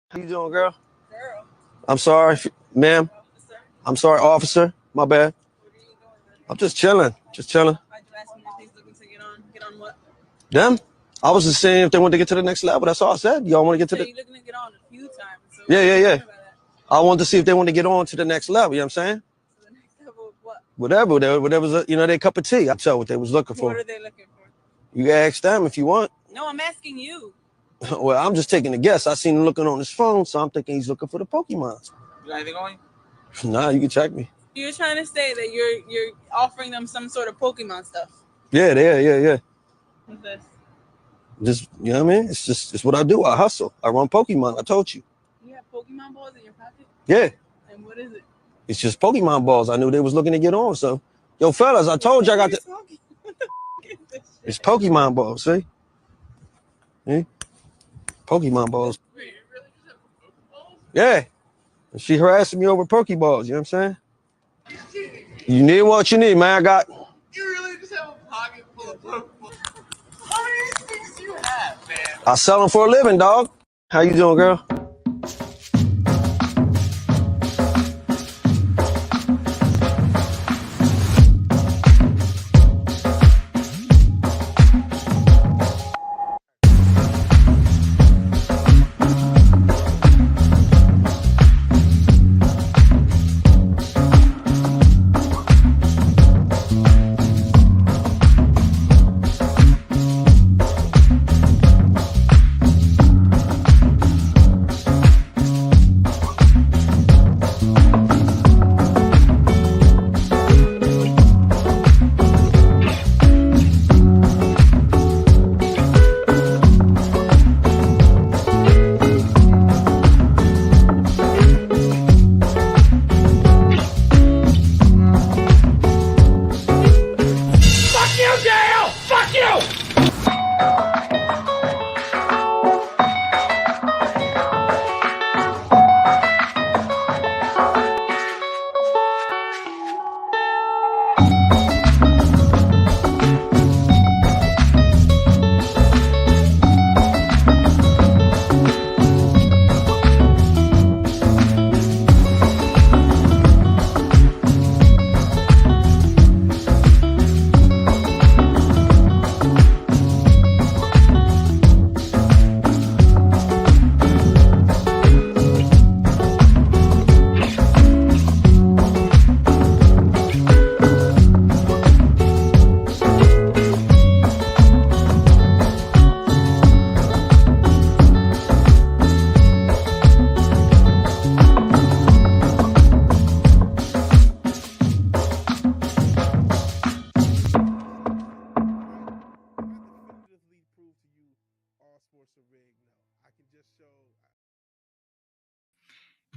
How you doing, girl? Girl. I'm sorry, ma'am. Officer. I'm sorry, officer. My bad. What are you doing, man? I'm just chilling. Just chilling. Why'd you ask me if he's looking to get on? Get on what? Them? I was just saying if they want to get to the next level. That's all I said. Y'all want to get to So the... you're looking to get on a few times. So Yeah, yeah, yeah. about that? I wanted to see if they want to get on to the next level. You know what I'm saying? So the next level of what? Whatever's, their cup of tea. I tell what they was looking for. What are they looking for? You can ask them if you want. No, I'm asking you. Well, I'm just taking a guess. I seen him looking on his phone, so I'm thinking he's looking for the Pokemons. You got anything going? Nah, you can check me. You're trying to say that you're offering them some sort of Pokemon stuff. Yeah. What's this? Just, you know what I mean? It's what I do. I hustle. I run Pokemon. I told you. You have Pokemon balls in your pocket? Yeah. And what is it? It's just Pokemon balls. I knew they was looking to get on. So, yo, fellas, I told you I got the... What the is this shit? It's Pokemon balls, see? Pokemon balls. Wait, you really just have Pokeballs? Yeah. She harassing me over Pokeballs, you know what I'm saying? You need what you need, man. I got... You really just have a pocket full of Pokeballs? How many things do you have, man? I sell them for a living, dog. How you doing, girl?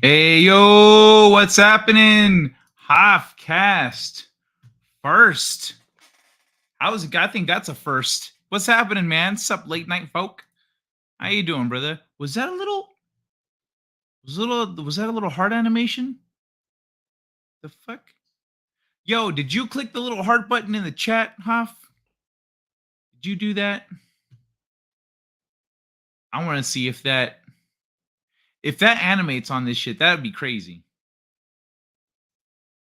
Hey, yo, what's happening? Halfcast first. How's it? I think that's a first. What's happening, man? Sup, late night folk? How you doing, brother? Was that a little heart animation? The fuck? Yo, did you click the little heart button in the chat, Hoff? Did you do that? I want to see if that animates on this shit. That'd be crazy.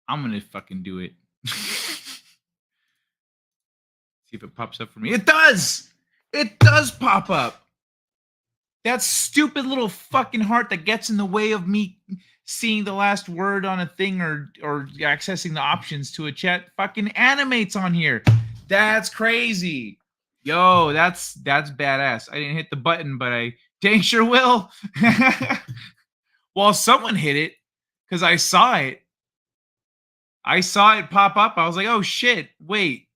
I'm gonna fucking do it. See if it pops up for me. It does! It does pop up. That stupid little fucking heart that gets in the way of me seeing the last word on a thing or accessing the options to a chat fucking animates on here. That's crazy. Yo, that's badass. I didn't hit the button, but I dang sure will. Well, someone hit it because I saw it. I saw it pop up. I was like, oh shit, wait.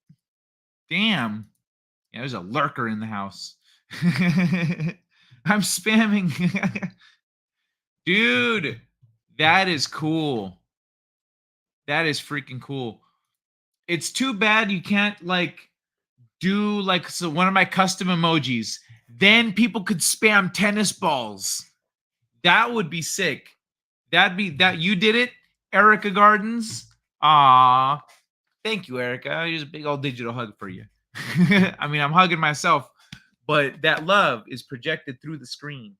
Damn. Yeah, there's a lurker in the house. I'm spamming. Dude, that is cool. That is freaking cool. It's too bad you can't do so one of my custom emojis. Then people could spam tennis balls. That would be sick. That'd be that you did it, Erica Gardens. Aw. Thank you, Erica. Here's a big old digital hug for you. I mean, I'm hugging myself, but that love is projected through the screen.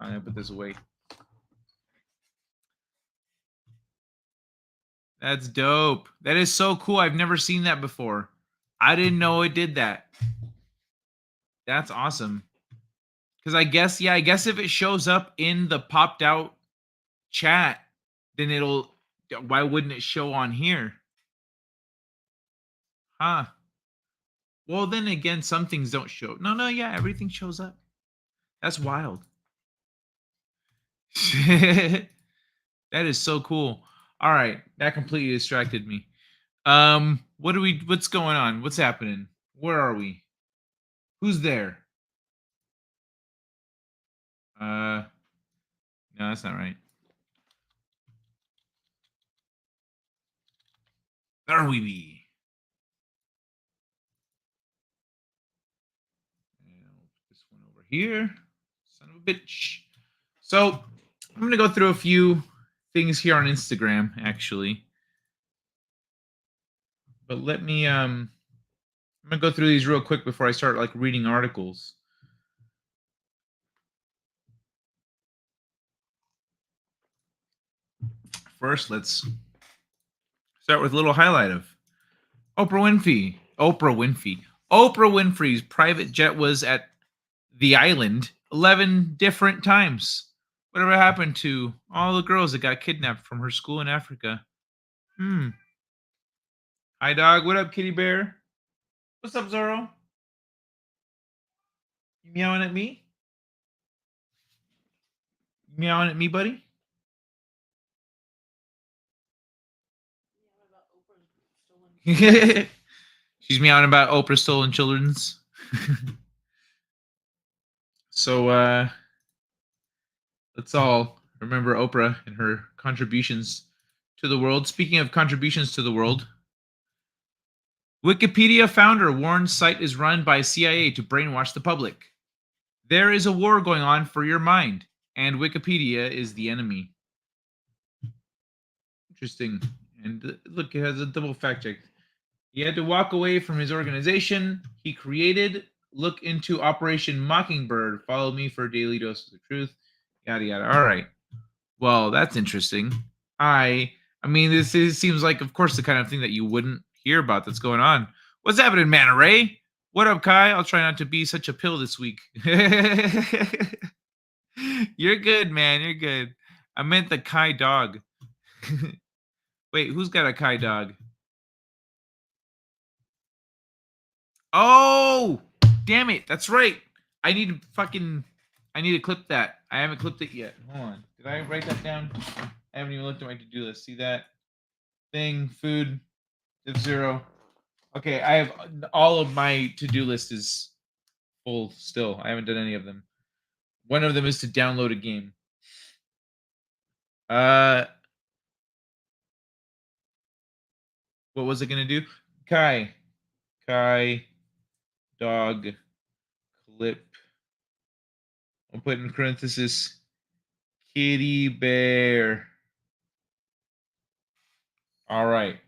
I'm gonna put this away. That's dope. That is so cool. I've never seen that before. I didn't know it did that. That's awesome. Because I guess if it shows up in the popped out chat, then why wouldn't it show on here? Huh. Well, then again, some things don't show. No, yeah, everything shows up. That's wild. That is so cool. All right, that completely distracted me. What's going on? What's happening? Where are we? Who's there? No, that's not right. There we be. This one over here. Son of a bitch. So I'm gonna go through a few things here on Instagram, actually. But let me I'm gonna go through these real quick before I start like reading articles. First, let's start with a little highlight of Oprah Winfrey. Oprah Winfrey's private jet was at the island 11 different times. Whatever happened to all the girls that got kidnapped from her school in Africa? Hi, dog. What up, kitty bear? What's up, Zorro? You meowing at me? You meowing at me, buddy? She's meowing about Oprah stolen children's. So let's all remember Oprah and her contributions to the world. Speaking of contributions to the world, Wikipedia founder warns site is run by CIA to brainwash the public. There is a war going on for your mind, and Wikipedia is the enemy. Interesting. And look, it has a double fact check. He had to walk away from his organization he created. Look into Operation Mockingbird. Follow me for daily doses of truth. Yada yada. All right. Well, that's interesting. I mean, this seems like, of course, the kind of thing that you wouldn't hear about that's going on. What's happening, Manta Ray? What up, Kai? I'll try not to be such a pill this week. You're good, man. You're good. I meant the Kai dog. Wait, who's got a Kai dog? Oh, damn it. That's right. I need to clip that. I haven't clipped it yet. Hold on. Did I write that down? I haven't even looked at my to-do list. See that? Thing, food, F0. Okay, I have all of my to-do list is full still. I haven't done any of them. One of them is to download a game. What was it going to do? Kai, dog, clip. I'll put in parenthesis, kitty bear. All right.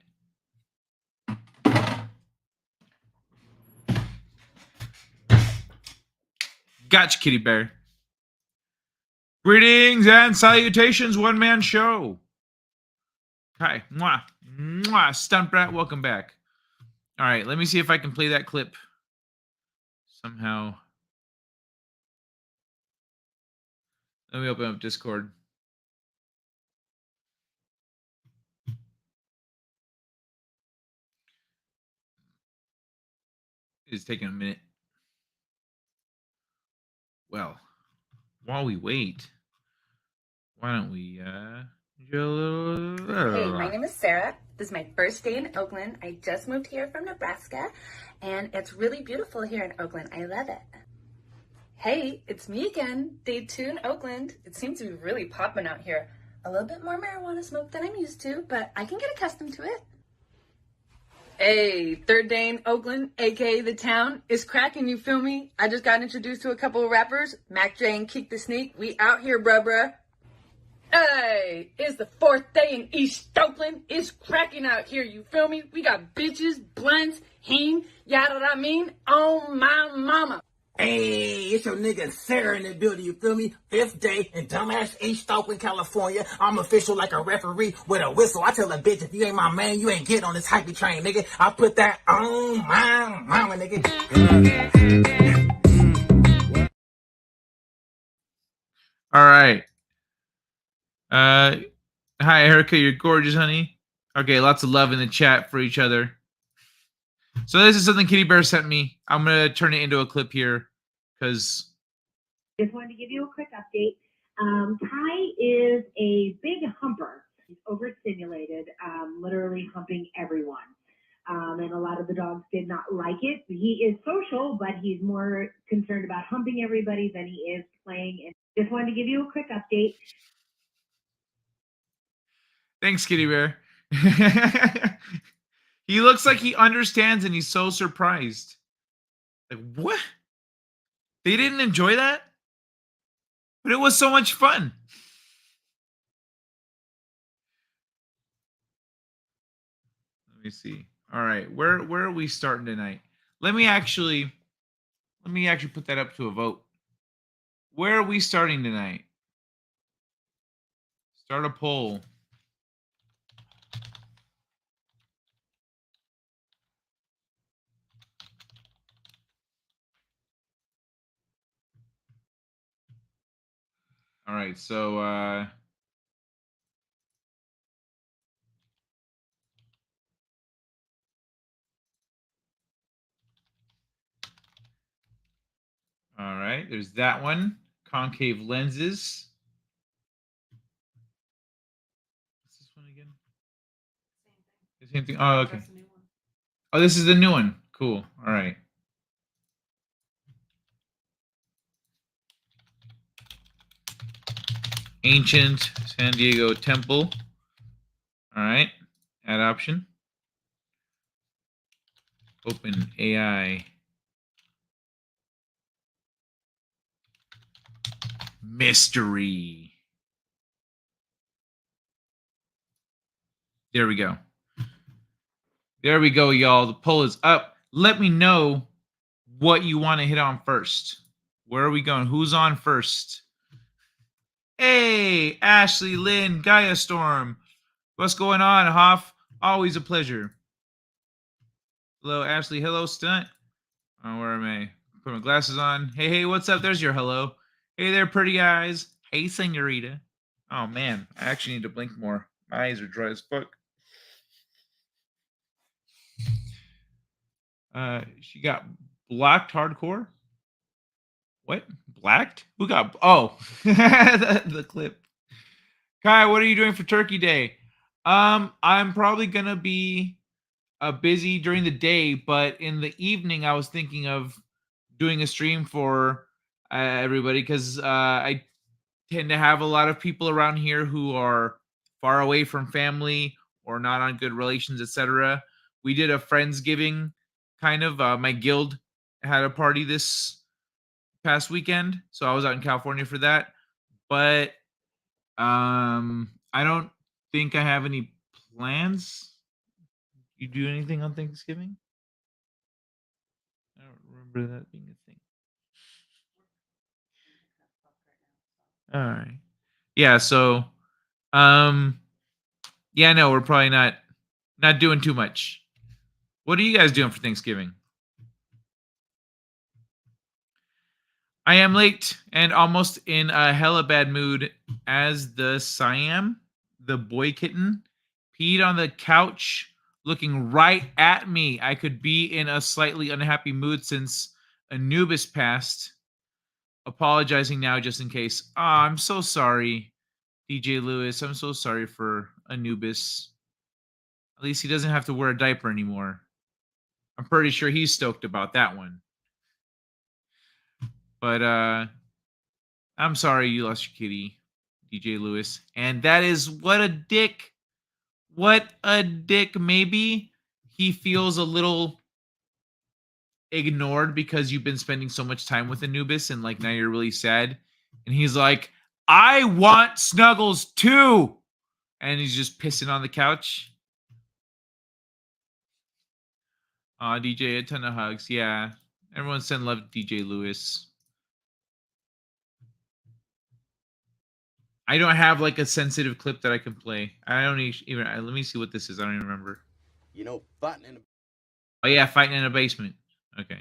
Gotcha, kitty bear. Greetings and salutations, one man show. Hi, stunt brat, welcome back. All right, let me see if I can play that clip somehow. Let me open up Discord. It's taking a minute. Well, while we wait, why don't we Hey, my name is Sarah. This is my first day in Oakland. I just moved here from Nebraska, and it's really beautiful here in Oakland. I love it. Hey, it's me again. Day 2 in Oakland. It seems to be really popping out here. A little bit more marijuana smoke than I'm used to, but I can get accustomed to it. Hey, third day in Oakland, aka the town, is cracking, you feel me? I just got introduced to a couple of rappers, Mac J and Keek the Sneak. We out here, bruh. Hey, it's the 4th day in East Oakland. It's cracking out here, you feel me? We got bitches, blunts, heen, yada I mean, on my mama. Hey, it's your nigga Sarah in the building, you feel me? 5th day in dumbass East Oakland, California. I'm official like a referee with a whistle. I tell a bitch, if you ain't my man, you ain't getting on this hype train, nigga. I put that on my mama, nigga. All right. Hi, Erica. You're gorgeous, honey. Okay, lots of love in the chat for each other. So this is something Kitty Bear sent me. I'm going to turn it into a clip here because... Just wanted to give you a quick update. Kai is a big humper. He's overstimulated, literally humping everyone. And a lot of the dogs did not like it. He is social, but he's more concerned about humping everybody than he is playing. And just wanted to give you a quick update. Thanks, Kitty Bear. He looks like he understands and he's so surprised. Like, what? They didn't enjoy that? But it was so much fun. Let me see. All right, where are we starting tonight? Let me actually put that up to a vote. Where are we starting tonight? Start a poll. All right, so all right, there's that one. Concave lenses. What's this one again? The same thing. Oh, okay. Oh, this is the new one. Cool. All right. Ancient San Diego Temple. All right. Add option. OpenAI. Mystery. There we go. There we go, y'all. The poll is up. Let me know what you want to hit on first. Where are we going? Who's on first? Hey, Ashley, Lynn, Gaia Storm. What's going on, Hoff? Always a pleasure. Hello, Ashley. Hello, Stunt. Oh, where am I? Put my glasses on. Hey, what's up? There's your hello. Hey there, pretty eyes. Hey, senorita. Oh, man. I actually need to blink more. My eyes are dry as fuck. She got blocked hardcore. What? Blacked? Who got? Oh, the clip. Kai, what are you doing for Turkey Day? I'm probably gonna be busy during the day, but in the evening, I was thinking of doing a stream for everybody because I tend to have a lot of people around here who are far away from family or not on good relations, etc. We did a Friendsgiving kind of. My guild had a party this past weekend, so I was out in California for that. But I don't think I have any plans. You do anything on Thanksgiving? I don't remember that being a thing. All right. Yeah, so yeah, no, we're probably not doing too much. What are you guys doing for Thanksgiving? I am late and almost in a hella bad mood as the Siam, the boy kitten, peed on the couch looking right at me. I could be in a slightly unhappy mood since Anubis passed. Apologizing now just in case. I'm so sorry, DJ Lewis. I'm so sorry for Anubis. At least he doesn't have to wear a diaper anymore. I'm pretty sure he's stoked about that one. But I'm sorry you lost your kitty, DJ Lewis. And that is what a dick. What a dick. Maybe he feels a little ignored because you've been spending so much time with Anubis and like now you're really sad. And he's like, I want snuggles too. And he's just pissing on the couch. DJ, a ton of hugs. Yeah. Everyone send love to DJ Lewis. I don't have like a sensitive clip that I can play. I don't even. Let me see what this is. I don't even remember. You know, fighting in. Oh yeah, fighting in a basement. Okay.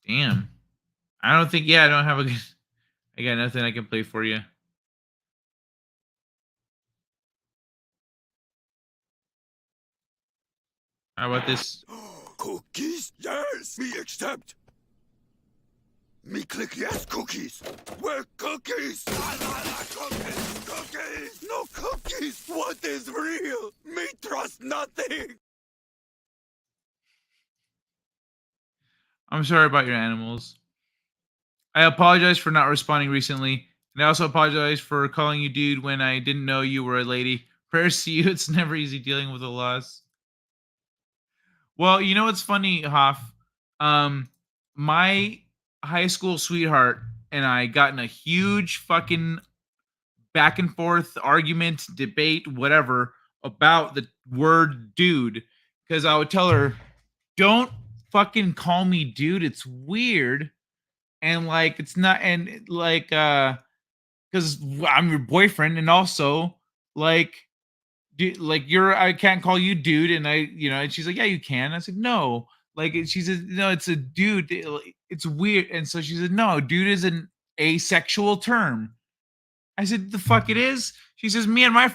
Damn. I don't think. Yeah, I don't have a good. I got nothing I can play for you. How about this? Cookies? Yes, we accept. Me click yes, cookies. Where cookies? Cookies, cookies. No cookies. What is real? Me trust nothing. I'm sorry about your animals. I apologize for not responding recently. And I also apologize for calling you dude when I didn't know you were a lady. Prayers to you. It's never easy dealing with a loss. Well, you know what's funny, Hoff? My high school sweetheart and I got in a huge fucking back and forth argument, debate, whatever, about the word dude. Because I would tell her, don't fucking call me dude. It's weird. And like, it's not, and like, because I'm your boyfriend, and also like, like I can't call you dude, and and she's like, yeah, you can. I said, no, like, she said, no, it's a dude. It's weird, and so she said, no, dude is an asexual term. I said, the fuck it is. She says, me and my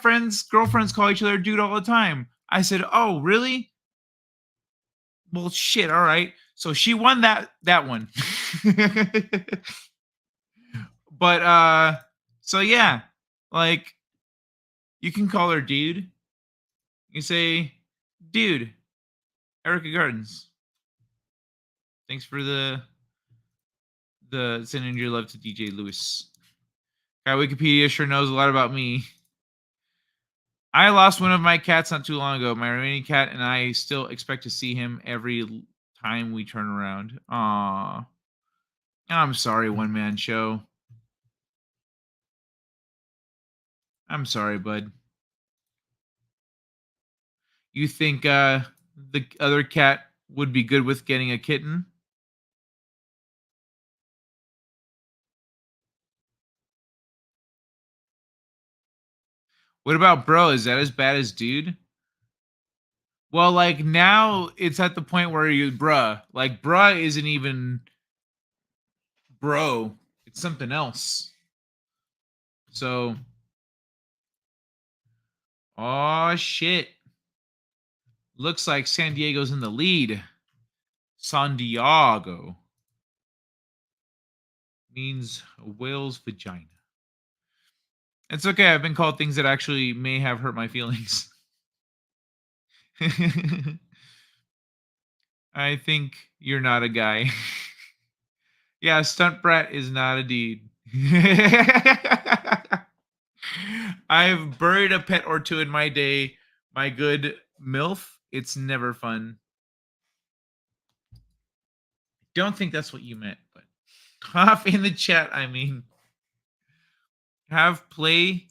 girlfriends call each other dude all the time. I said, oh, really? Well, shit. All right. So she won that one. But so yeah, like, you can call her dude. You say, dude, Erica Gardens. Thanks for the sending your love to DJ Lewis. Guy Wikipedia sure knows a lot about me. I lost one of my cats not too long ago. My remaining cat and I still expect to see him every time we turn around. Aww. I'm sorry, one man show. I'm sorry, bud. You think the other cat would be good with getting a kitten? What about bro? Is that as bad as dude? Well, like, now it's at the point where you bruh. Like, bruh isn't even bro. It's something else. So, oh shit. Looks like San Diego's in the lead. San Diego means a whale's vagina. It's okay. I've been called things that actually may have hurt my feelings. I think you're not a guy. Yeah, stunt brat is not a dude. I've buried a pet or two in my day. My good MILF. It's never fun. Don't think that's what you meant, but off in the chat, I mean. Play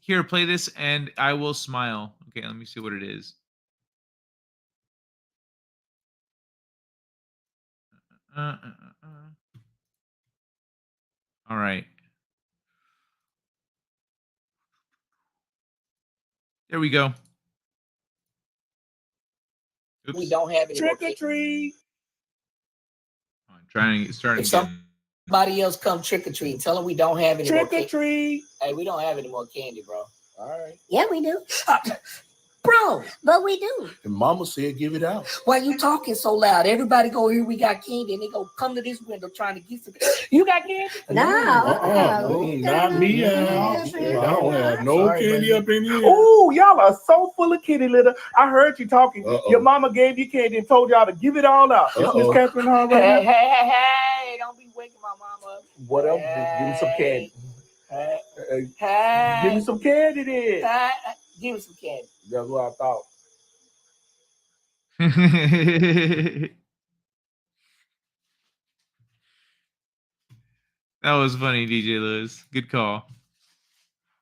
this and I will smile. Okay, let me see what it is. All right. There we go. Oops. We don't have any Trick or treat. I'm starting again. Somebody else come trick or treat. Tell them we don't have any more Trick or treat. Hey, we don't have any more candy, bro. All right. Yeah, we do. Bro, But we do. And mama said give it out. why you talking so loud? Everybody go here, we got candy, and they go come to this window trying to get some. You got candy? No. Not me. I don't have no candy up in here. Oh, y'all are so full of kitty litter. I heard you talking. Your mama gave you candy and told y'all to give it all out. Is Miss Catherine Hall right now? Hey, don't be waking my mama up. Whatever. Give me some candy. Give me some candy then. Give me some candy. That's what I thought. That was funny, DJ Lewis. Good call.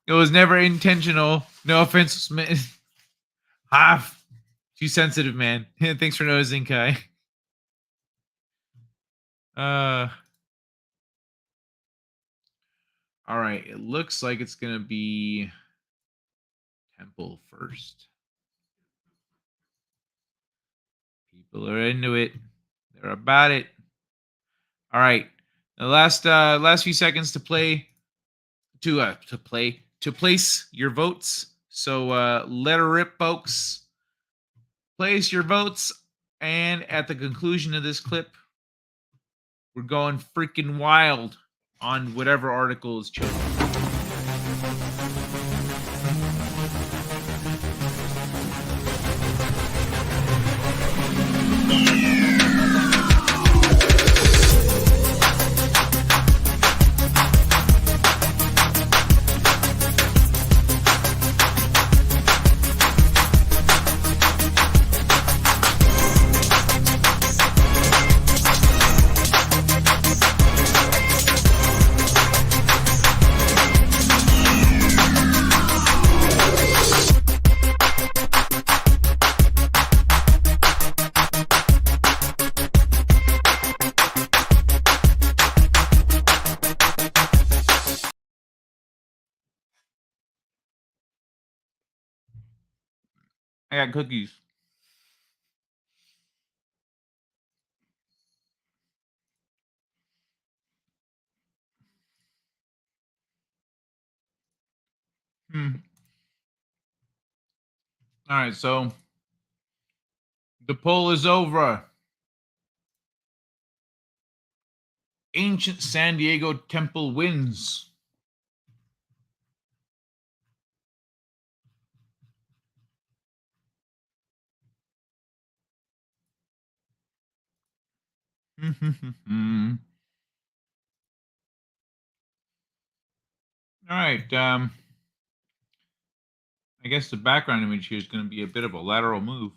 It was never intentional. No offense, Smith. Half. Too sensitive, man. Thanks for noticing, Kai. All right. It looks like it's gonna be Temple first. People are into it. They're about it. All right. The last few seconds to place your votes. So let her rip, folks. Place your votes, and at the conclusion of this clip, we're going freaking wild on whatever article is chosen. I got cookies. All right, so the poll is over. Ancient San Diego Temple wins. All right. I guess the background image here is going to be a bit of a lateral move.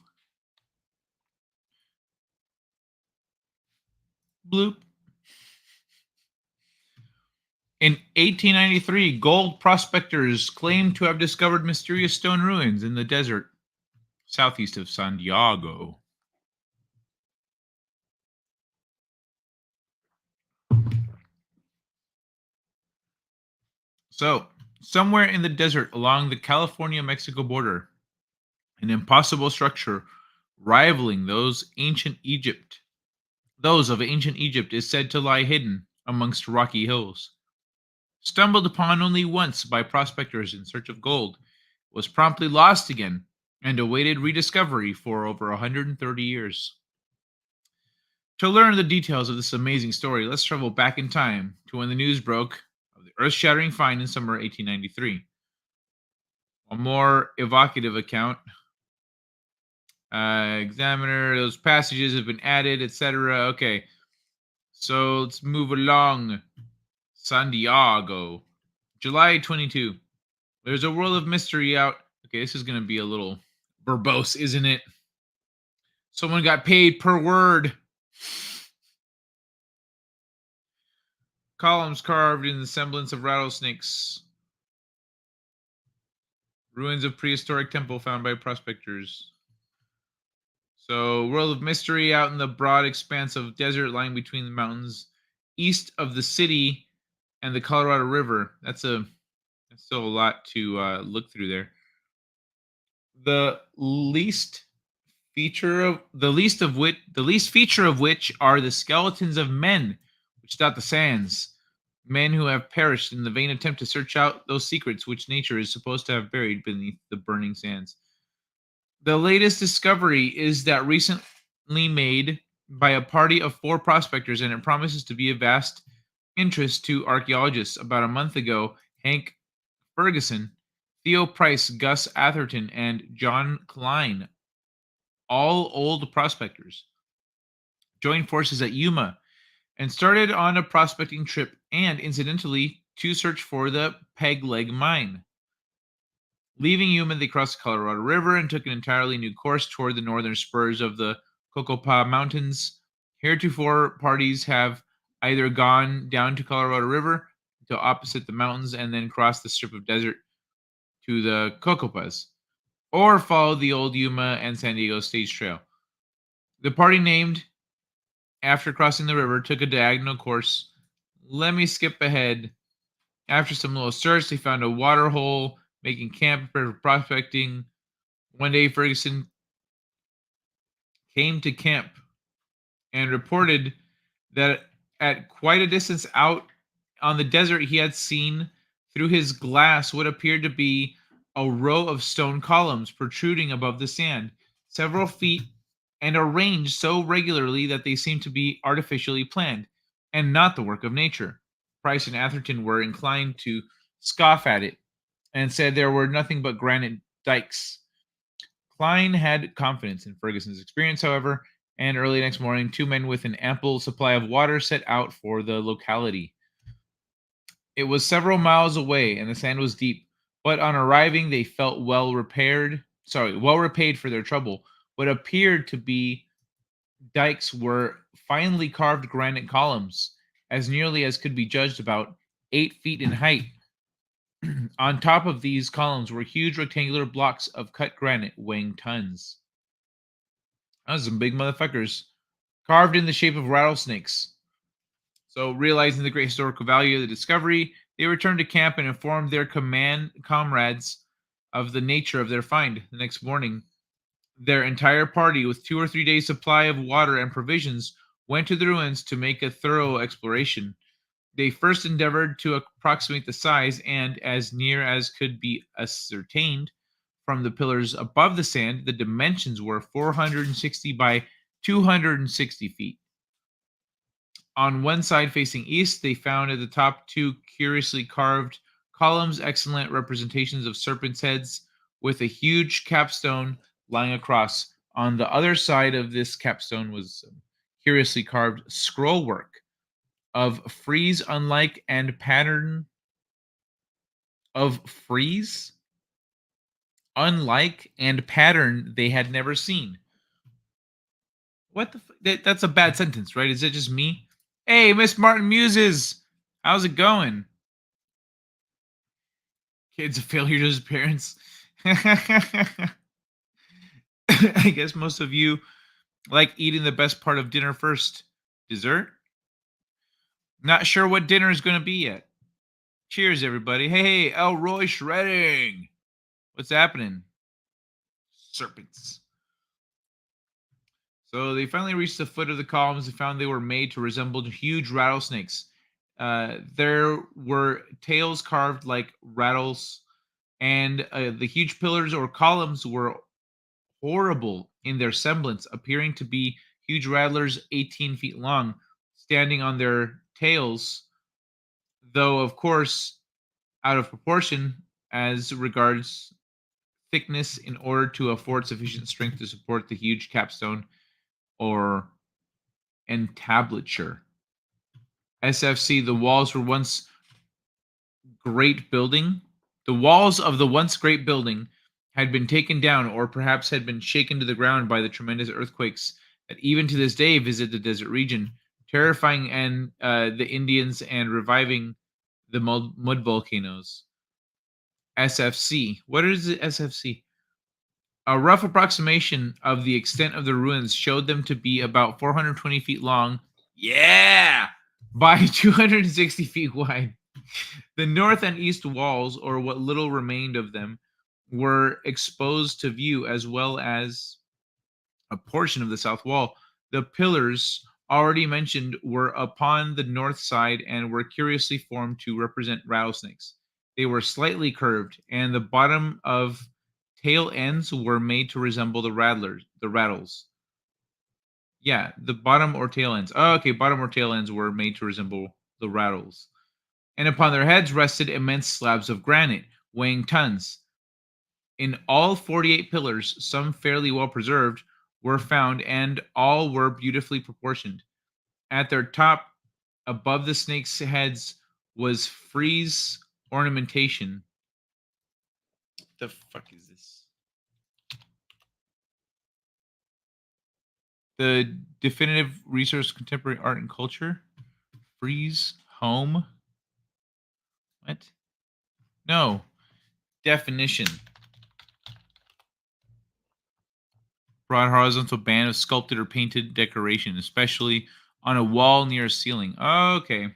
Bloop. In 1893, gold prospectors claimed to have discovered mysterious stone ruins in the desert southeast of San Diego. So, somewhere in the desert along the California-Mexico border, an impossible structure rivaling those of ancient Egypt is said to lie hidden amongst rocky hills. Stumbled upon only once by prospectors in search of gold, was promptly lost again and awaited rediscovery for over 130 years. To learn the details of this amazing story, let's travel back in time to when the news broke of the earth-shattering find in summer 1893. A more evocative account. Examiner, those passages have been added, etc. Okay, so let's move along. San Diego, July 22. There's a world of mystery out. Okay, this is going to be a little verbose, isn't it? Someone got paid per word. Columns carved in the semblance of rattlesnakes. Ruins of prehistoric temple found by prospectors. So, world of mystery out in the broad expanse of desert lying between the mountains east of the city and the Colorado River. That's still a lot to look through there. The least feature of which are the skeletons of men which dot the sands, men who have perished in the vain attempt to search out those secrets which nature is supposed to have buried beneath the burning sands. The latest discovery is that recently made by a party of 4 prospectors, and it promises to be of vast interest to archaeologists. About a month ago, Hank Ferguson, Theo Price, Gus Atherton, and John Klein, all old prospectors, joined forces at Yuma and started on a prospecting trip and, incidentally, to search for the Peg Leg Mine. Leaving Yuma, they crossed the Colorado River and took an entirely new course toward the northern spurs of the Cocopah Mountains. Heretofore, parties have either gone down to Colorado River until opposite the mountains and then crossed the strip of desert to the Cocopas, or followed the old Yuma and San Diego stage trail. The party named after crossing the river took a diagonal course. Let me skip ahead. After some little search, they found a water hole, making camp, prepared for prospecting. One day, Ferguson came to camp and reported that at quite a distance out on the desert, he had seen through his glass what appeared to be a row of stone columns protruding above the sand, several feet, and arranged so regularly that they seemed to be artificially planned and not the work of nature. Price and Atherton were inclined to scoff at it and said there were nothing but granite dikes. Klein had confidence in Ferguson's experience, however, and early next morning, 2 men with an ample supply of water set out for the locality. It was several miles away, and the sand was deep, but on arriving, they felt well repaid for their trouble. What appeared to be dikes were finely carved granite columns, as nearly as could be judged about 8 feet in height. On top of these columns were huge rectangular blocks of cut granite weighing tons. Those are some big motherfuckers, carved in the shape of rattlesnakes. So, realizing the great historical value of the discovery, they returned to camp and informed their comrades of the nature of their find. The next morning, their entire party, with 2 or 3 days' supply of water and provisions, went to the ruins to make a thorough exploration. They first endeavored to approximate the size, and as near as could be ascertained from the pillars above the sand, the dimensions were 460 by 260 feet. On one side facing east, they found at the top 2 curiously carved columns, excellent representations of serpents' heads, with a huge capstone lying across. On the other side of this capstone was curiously carved scroll work of frieze unlike and pattern they had never seen. What the that's a bad sentence, right? Is it just me? Hey, Miss Martin Muses, how's it going? Kid's a failure to his parents. I guess most of you like eating the best part of dinner first. Dessert? Not sure what dinner is going to be yet. Cheers, everybody. Hey, Elroy Shredding. What's happening? Serpents. So they finally reached the foot of the columns and found they were made to resemble huge rattlesnakes. There were tails carved like rattles, and the huge pillars or columns were horrible in their semblance, appearing to be huge rattlers 18 feet long, standing on their tails, though, of course, out of proportion as regards thickness in order to afford sufficient strength to support the huge capstone or entablature. SFC, the walls were once great building. The walls of the once great building had been taken down or perhaps had been shaken to the ground by the tremendous earthquakes that even to this day visit the desert region, terrifying and the Indians and reviving the mud volcanoes. SFC. What is the SFC? A rough approximation of the extent of the ruins showed them to be about 420 feet long. Yeah! By 260 feet wide. The north and east walls, or what little remained of them, were exposed to view, as well as a portion of the south wall. The pillars already mentioned were upon the north side and were curiously formed to represent rattlesnakes. They were slightly curved, and the bottom of tail ends were made to resemble the rattles. Yeah, the bottom or tail ends. Oh, okay, bottom or tail ends were made to resemble the rattles. And upon their heads rested immense slabs of granite, weighing tons. In all 48 pillars, some fairly well preserved, were found, and all were beautifully proportioned. At their top, above the snakes' heads, was frieze ornamentation. The fuck is this? The definitive resource contemporary art and culture. Freeze home. What? No. Definition. Broad horizontal band of sculpted or painted decoration, especially on a wall near a ceiling. Okay.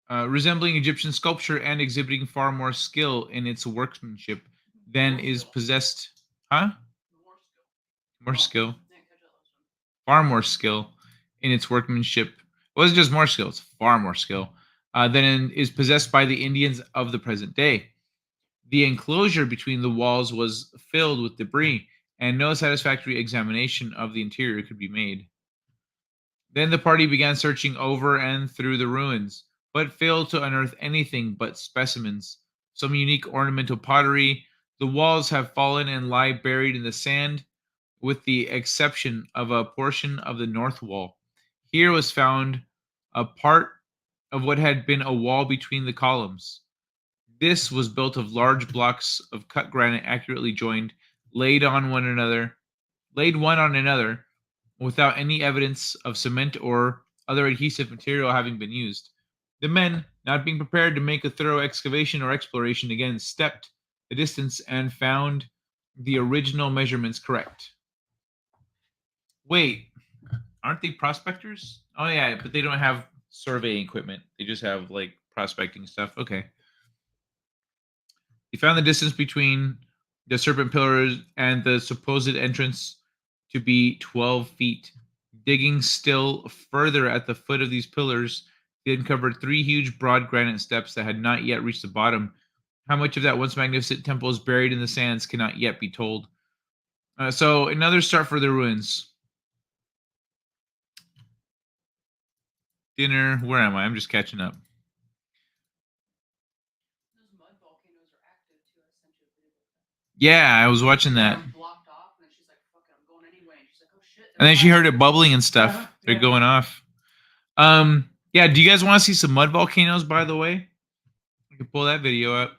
Resembling Egyptian sculpture and exhibiting far more skill in its workmanship than is possessed. Huh? More skill. Far more skill in its workmanship. It wasn't just more skill, it's far more skill than is possessed by the Indians of the present day. The enclosure between the walls was filled with debris, and no satisfactory examination of the interior could be made. Then the party began searching over and through the ruins, but failed to unearth anything but specimens. Some unique ornamental pottery. The walls have fallen and lie buried in the sand, with the exception of a portion of the north wall. Here was found a part of what had been a wall between the columns. This was built of large blocks of cut granite accurately joined, laid one on another, without any evidence of cement or other adhesive material having been used. The men, not being prepared to make a thorough excavation or exploration, again stepped the distance and found the original measurements correct. Wait, aren't they prospectors? Oh yeah, but they don't have surveying equipment. They just have like prospecting stuff. Okay. He found the distance between the serpent pillars and the supposed entrance to be 12 feet. Digging still further at the foot of these pillars, they uncovered 3 huge broad granite steps that had not yet reached the bottom. How much of that once magnificent temple is buried in the sands cannot yet be told. So another start for the ruins. Dinner. Where am I? I'm just catching up. Yeah, I was watching that. And then she heard it bubbling and stuff. They're going off. Yeah, do you guys want to see some mud volcanoes, by the way? I can pull that video up.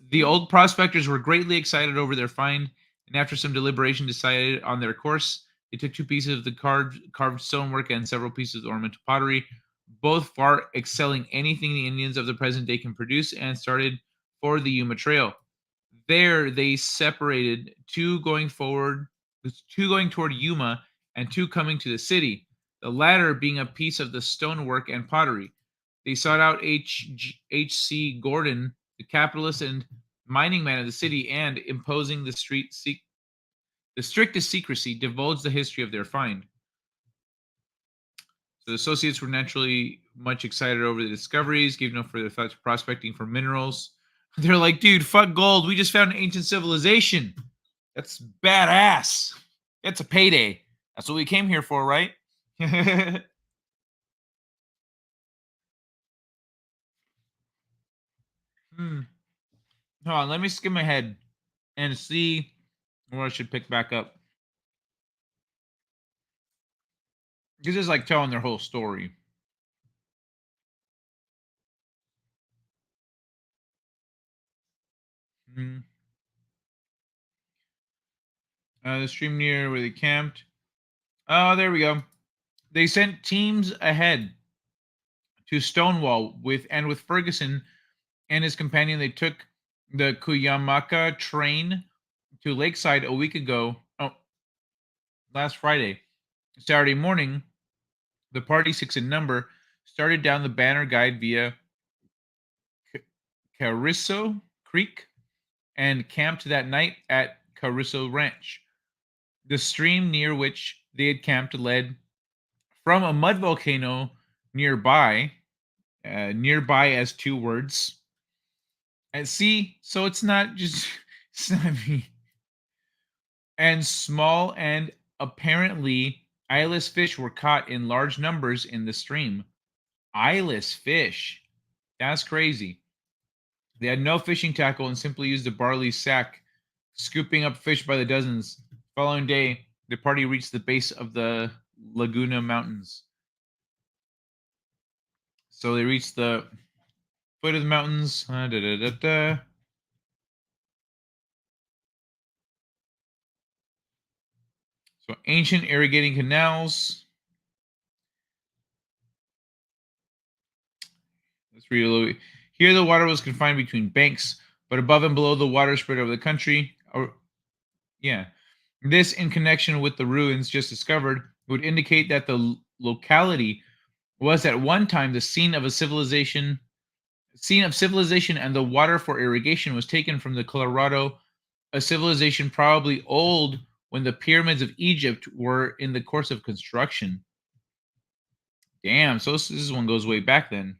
The old prospectors were greatly excited over their find, and after some deliberation decided on their course. They took 2 pieces of the carved stonework and several pieces of ornamental pottery, both far excelling anything the Indians of the present day can produce, and started for the Yuma Trail. There they separated, 2 going toward Yuma and 2 coming to the city, the latter being a piece of the stonework and pottery. They sought out H.C. Gordon, the capitalist and mining man of the city, and, imposing the strictest secrecy, divulged the history of their find. So the associates were naturally much excited over the discoveries, gave no further thought to prospecting for minerals. They're like, dude, fuck gold. We just found an ancient civilization. That's badass. It's a payday. That's what we came here for, right? Hold on, let me skim ahead and see what I should pick back up. This is like telling their whole story. The stream near where they camped. Oh, there we go. They sent teams ahead to Stonewall with Ferguson and his companion. They took the Cuyamaca train to Lakeside a week ago. Oh, last Friday. Saturday morning, the party, 6 in number, started down the Banner Guide via Carrizo Creek and camped that night at Carrizo Ranch. The stream near which they had camped led from a mud volcano nearby as 2 words. And see, so it's not just it's not me. And small and apparently eyeless fish were caught in large numbers in the stream. Eyeless fish. That's crazy. They had no fishing tackle and simply used a barley sack, scooping up fish by the dozens. The following day, the party reached the base of the Laguna Mountains. So they reached the foot of the mountains. So ancient irrigating canals. Let's read a little bit. Here, the water was confined between banks, but above and below the water spread over the country. This, in connection with the ruins just discovered, would indicate that the locality was at one time the scene of civilization, and the water for irrigation was taken from the Colorado, a civilization probably old when the pyramids of Egypt were in the course of construction. Damn, so this one goes way back then.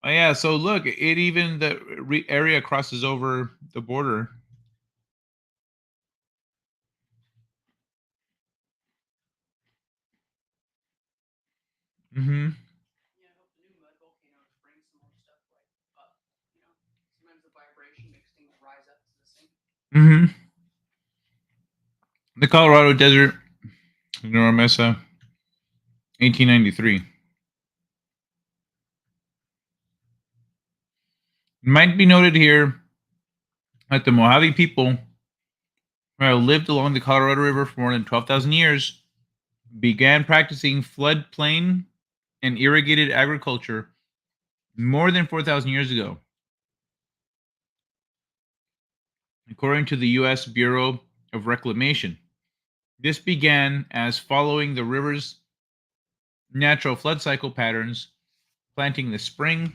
Oh yeah, so look, the area crosses over the border. Mm-hmm. Mm-hmm. The Colorado Desert, Nora Mesa, 1893. It might be noted here that the Mojave people who have lived along the Colorado River for more than 12,000 years began practicing floodplain and irrigated agriculture more than 4,000 years ago. According to the U.S. Bureau of Reclamation, this began as following the river's natural flood cycle patterns, planting the spring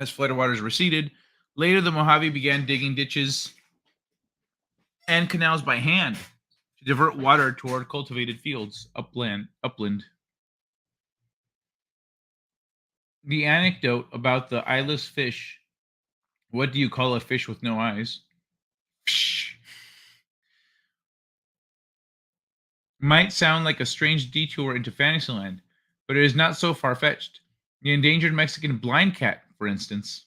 as floodwaters receded. Later, the Mojave began digging ditches and canals by hand to divert water toward cultivated fields upland. The anecdote about the eyeless fish, what do you call a fish with no eyes, might sound like a strange detour into Fantasyland, but it is not so far-fetched. The endangered Mexican blind cat, for instance.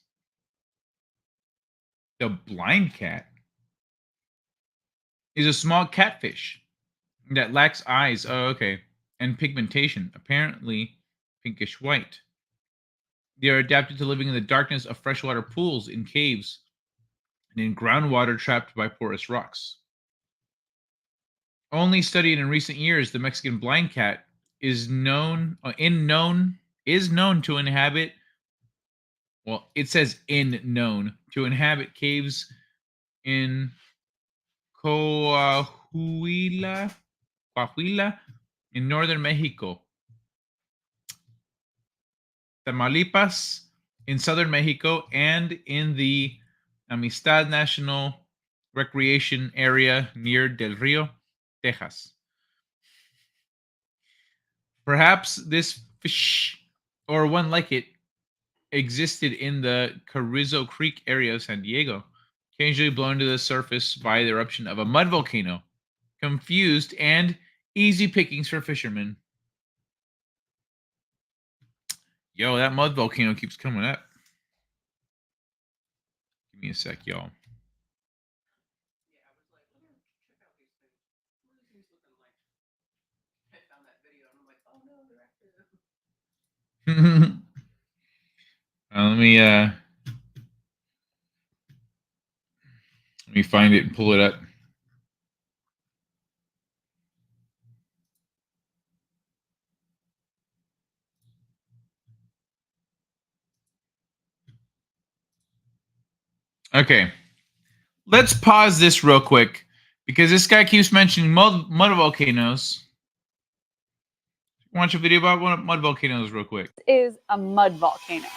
The blind cat is a small catfish that lacks eyes, and pigmentation, apparently pinkish white. They are adapted to living in the darkness of freshwater pools, in caves, and in groundwater trapped by porous rocks. Only studied in recent years, the Mexican blind cat is known to inhabit. Well, it says known to inhabit caves in Coahuila, in northern Mexico, Tamaulipas, in southern Mexico, and in the Amistad National Recreation Area near Del Rio, Texas. Perhaps this fish, or one like it, existed in the Carrizo Creek area of San Diego, occasionally blown to the surface by the eruption of a mud volcano. Confused and easy pickings for fishermen. Yo, that mud volcano keeps coming up. Give me a sec, y'all. Let me find it and pull it up. Okay, let's pause this real quick because this guy keeps mentioning mud volcanoes. Watch a video about mud volcanoes real quick. Is a mud volcano.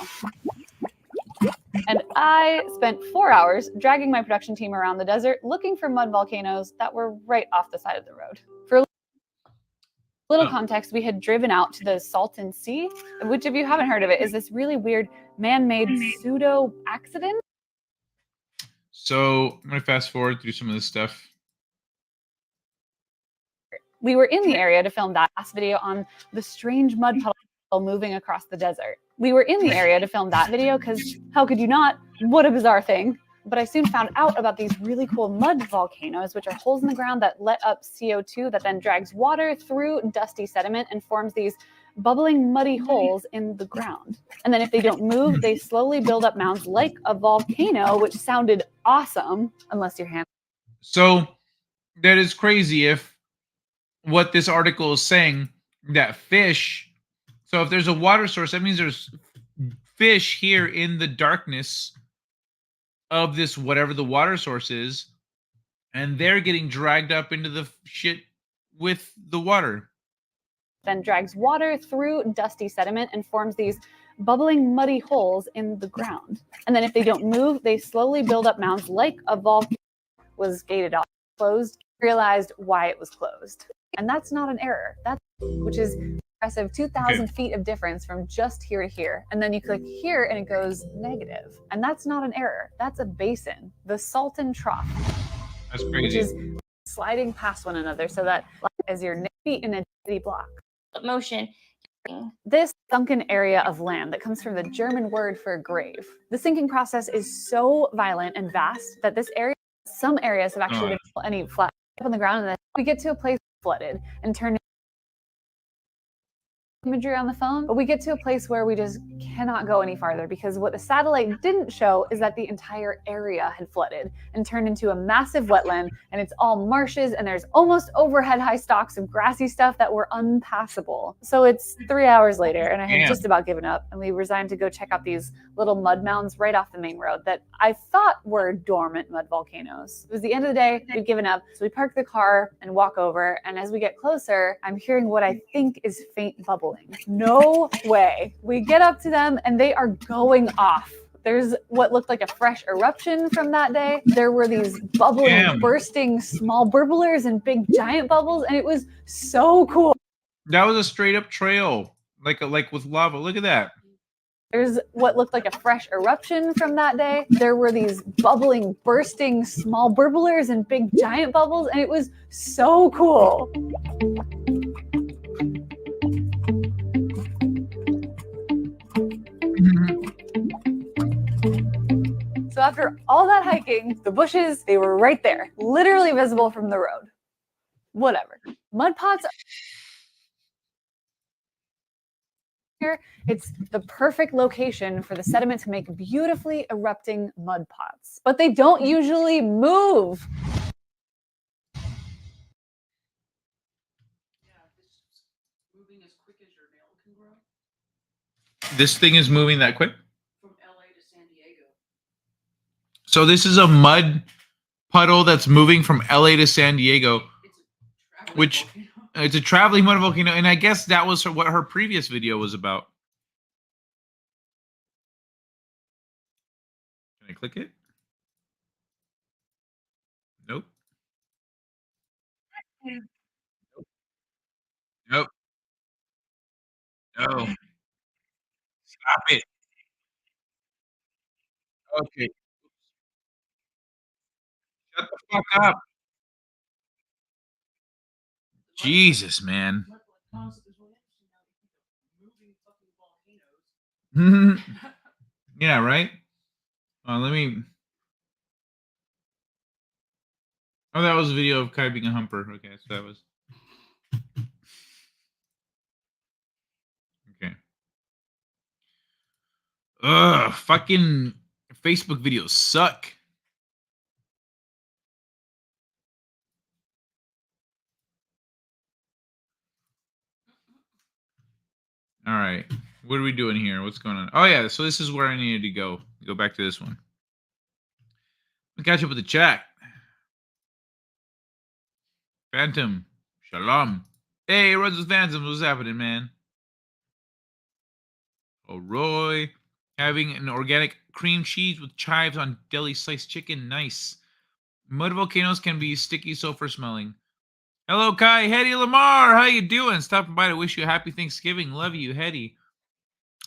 And I spent 4 hours dragging my production team around the desert looking for mud volcanoes that were right off the side of the road. For a little context, we had driven out to the Salton Sea, which, if you haven't heard of it, is this really weird man-made pseudo accident. So I'm going to fast forward through some of this stuff. We were in the area to film that last video on the strange mud puddle moving across the desert. We were in the area to film that video because how could you not? What a bizarre thing. But I soon found out about these really cool mud volcanoes, which are holes in the ground that let up CO2 that then drags water through dusty sediment and forms these bubbling muddy holes in the ground. And then if they don't move, they slowly build up mounds like a volcano, which sounded awesome, unless your hand. So that is crazy if what this article is saying, that fish, so if there's a water source, that means there's fish here in the darkness of this whatever the water source is, and they're getting dragged up into the shit with the water. Then drags water through dusty sediment and forms these bubbling muddy holes in the ground. And then if they don't move, they slowly build up mounds like a volcano was gated off, closed, realized why it was closed. And that's not an error. That's, which is impressive 2,000 feet of difference from just here to here. And then you click here and it goes negative. And that's not an error. That's a basin, the Salton Trough. That's crazy. Which is sliding past one another so that as your feet in a density block. Motion. This sunken area of land that comes from the German word for grave. The sinking process is so violent and vast that this area, some areas have actually been any flat up on the ground, and then we get to a place flooded and turned imagery on the phone, but we get to a place where we just cannot go any farther because what the satellite didn't show is that the entire area had flooded and turned into a massive wetland, and it's all marshes, and there's almost overhead high stalks of grassy stuff that were unpassable. So it's 3 hours later, and I had just about given up, and we resigned to go check out these little mud mounds right off the main road that I thought were dormant mud volcanoes. It was the end of the day, we'd given up, so we park the car and walk over, and as we get closer, I'm hearing what I think is faint bubbling. No way. We get up to them and they are going off. There's what looked like a fresh eruption from that day. There were these bubbling, bursting small burblers and big giant bubbles, and it was so cool. That was a straight up trail, like with lava. Look at that. There's what looked like a fresh eruption from that day. There were these bubbling, bursting small burblers and big giant bubbles, and it was so cool. So after all that hiking, the bushes, they were right there, literally visible from the road. Whatever. Mud pots here, it's the perfect location for the sediment to make beautifully erupting mud pots. But they don't usually move. This thing is moving that quick? From LA to San Diego. So this is a mud puddle that's moving from LA to San Diego, which it's a traveling mud volcano, and I guess that was what her previous video was about. Can I click it? Nope. Nope. No. Stop it. Okay. Shut the fuck up. Jesus, man. Yeah, right? Let me. Oh, that was a video of Kai being a humper. Okay, so that was. Okay. Ugh, fucking Facebook videos suck. All right. What are we doing here? What's going on? Oh, yeah. So this is where I needed to go. Go back to this one. We catch up with the chat. Phantom. Shalom. Hey, Runs with Phantoms. What's happening, man? Oh, Roy. Having an organic cream cheese with chives on deli sliced chicken. Nice. Mud volcanoes can be sticky sulfur smelling. Hello, Kai. Hetty Lamar. How you doing? Stopping by to wish you a happy Thanksgiving. Love you, Hetty.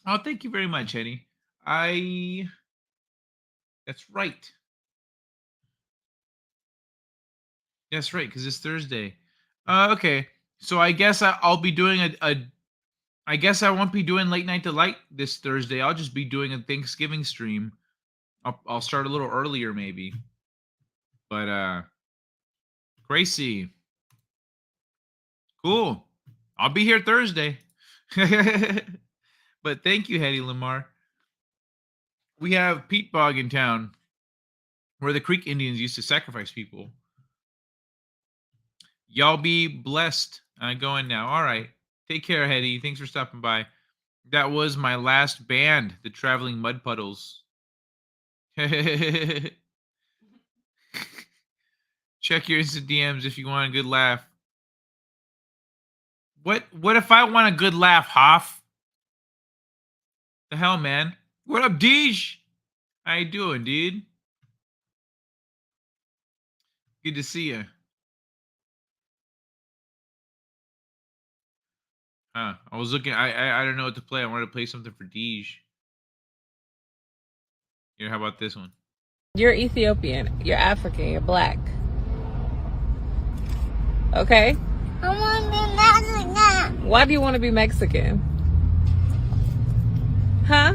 Oh, thank you very much, Hetty. That's right. That's right, because it's Thursday. Okay. So I guess I'll be doing I guess I won't be doing Late Night Delight this Thursday. I'll just be doing a Thanksgiving stream. I'll start a little earlier, maybe. But, Gracie. Cool. I'll be here Thursday. But thank you, Hetty Lamar. We have Pete Bog in town, where the Creek Indians used to sacrifice people. Y'all be blessed. Going now. All right. Take care, Hetty. Thanks for stopping by. That was my last band, the Traveling Mud Puddles. Check your instant DMs if you want a good laugh. What if I want a good laugh, Hoff? The hell, man? What up, Deej? How you doing, dude? Good to see you. I was looking. I don't know what to play. I wanted to play something for Deej. Here, how about this one? You're Ethiopian. You're African. You're black. Okay? I want to be Mexican. Why do you want to be Mexican? Huh?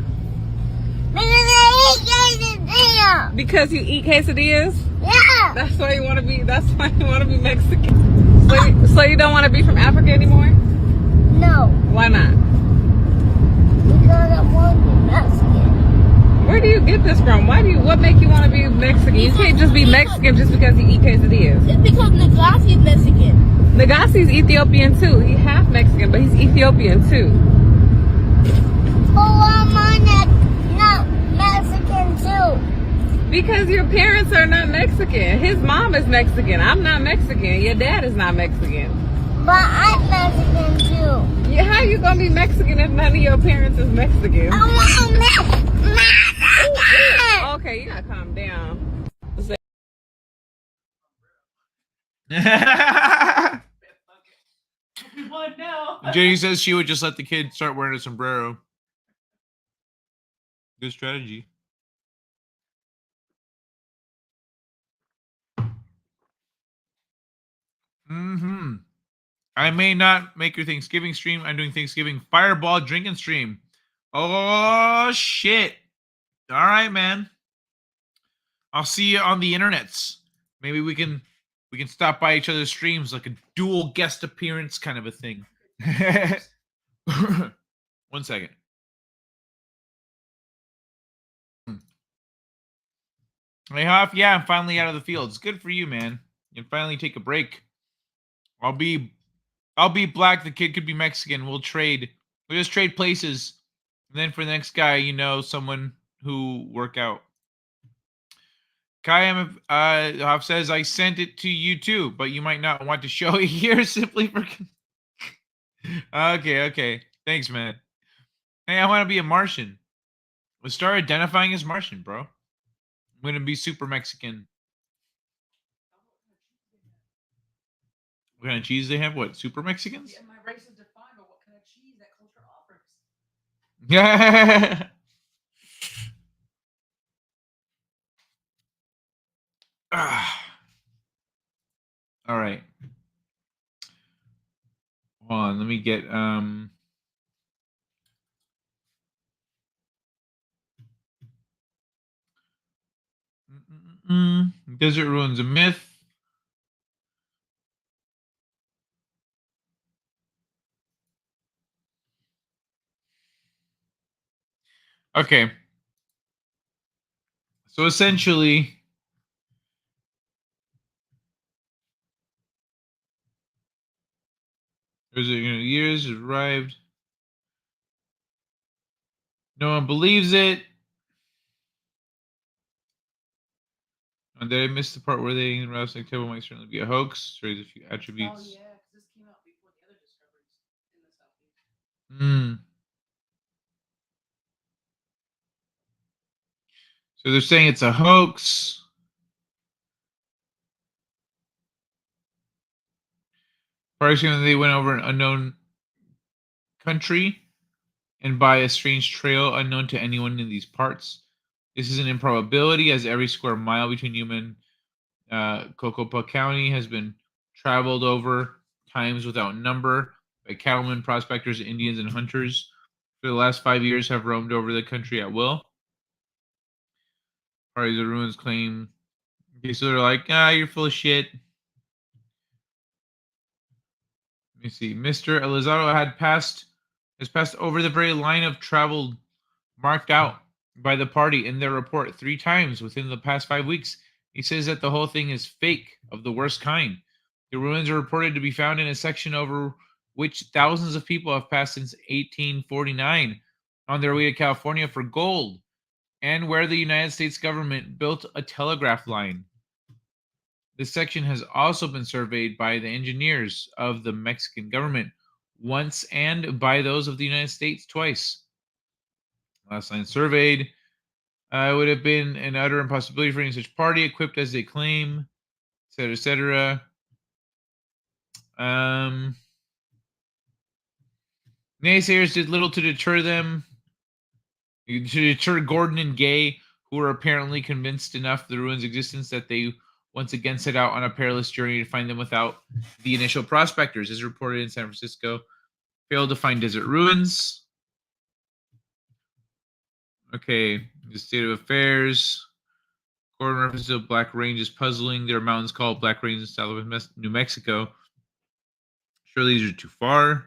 Because you eat quesadillas? Yeah. That's why you want to be. That's why you want to be Mexican. So you don't want to be from Africa anymore? No. Why not? Because I want to be Mexican. Where do you get this from? What make you want to be Mexican? You can't just be Mexican just because you eat quesadillas. It's because Nagasi is Mexican. Nagasi's Ethiopian too. He's half Mexican, but he's Ethiopian too. Oh, I'm not Mexican too. Because your parents are not Mexican. His mom is Mexican. I'm not Mexican. Your dad is not Mexican. But I'm Mexican too. Yeah, how you gonna be Mexican if none of your parents is Mexican? I want Mexican. Okay, you gotta calm down. Jenny says she would just let the kid start wearing a sombrero. Good strategy. I may not make your Thanksgiving stream. I'm doing Thanksgiving fireball drinking stream. Oh shit. All right, man. I'll see you on the internets. Maybe we can stop by each other's streams like a dual guest appearance kind of a thing. 1 second. Hey, Hoff, yeah, I'm finally out of the fields. Good for you, man. You can finally take a break. I'll be black. The kid could be Mexican. We'll just trade places. And then for the next guy, someone who work out. Kai Hoff says, I sent it to you too, but you might not want to show it here simply for... Okay. Thanks, man. Hey, I want to be a Martian. Let's start identifying as Martian, bro. I'm going to be super Mexican. What kind of cheese they have? What, super Mexicans? Yeah, my race is defined by what kind of cheese that culture offers. Yeah. All right. Hold on, let me get Desert Ruins a myth. Okay. So essentially, years has arrived. No one believes it. And did I miss the part where they in Rattlesnake table might certainly be a hoax? Or there's a few attributes. Oh yeah, because this came out before the other discoveries in the Southeast. So they're saying it's a hoax. Partially they went over an unknown country and by a strange trail unknown to anyone in these parts. This is an improbability as every square mile between human Cocopa County has been traveled over times without number by cattlemen, prospectors, Indians, and hunters. For the last 5 years have roamed over the country at will. Parties of ruins claim. Okay, so they're like, you're full of shit. Let me see. Mr. Elizondo has passed over the very line of travel marked out by the party in their report 3 times within the past 5 weeks. He says that the whole thing is fake of the worst kind. The ruins are reported to be found in a section over which thousands of people have passed since 1849 on their way to California for gold, and where the United States government built a telegraph line. This section has also been surveyed by the engineers of the Mexican government once and by those of the United States twice. Last line surveyed would have been an utter impossibility for any such party equipped as they claim, etc., etc. Naysayers did little to deter them, to deter Gordon and Gay, who were apparently convinced enough of the ruins' existence that they once again set out on a perilous journey to find them without the initial prospectors, as reported in San Francisco. Failed to find desert ruins. Okay, the state of affairs. Gordon references to Black Range is puzzling. There are mountains called Black Range in south of New Mexico. Surely these are too far.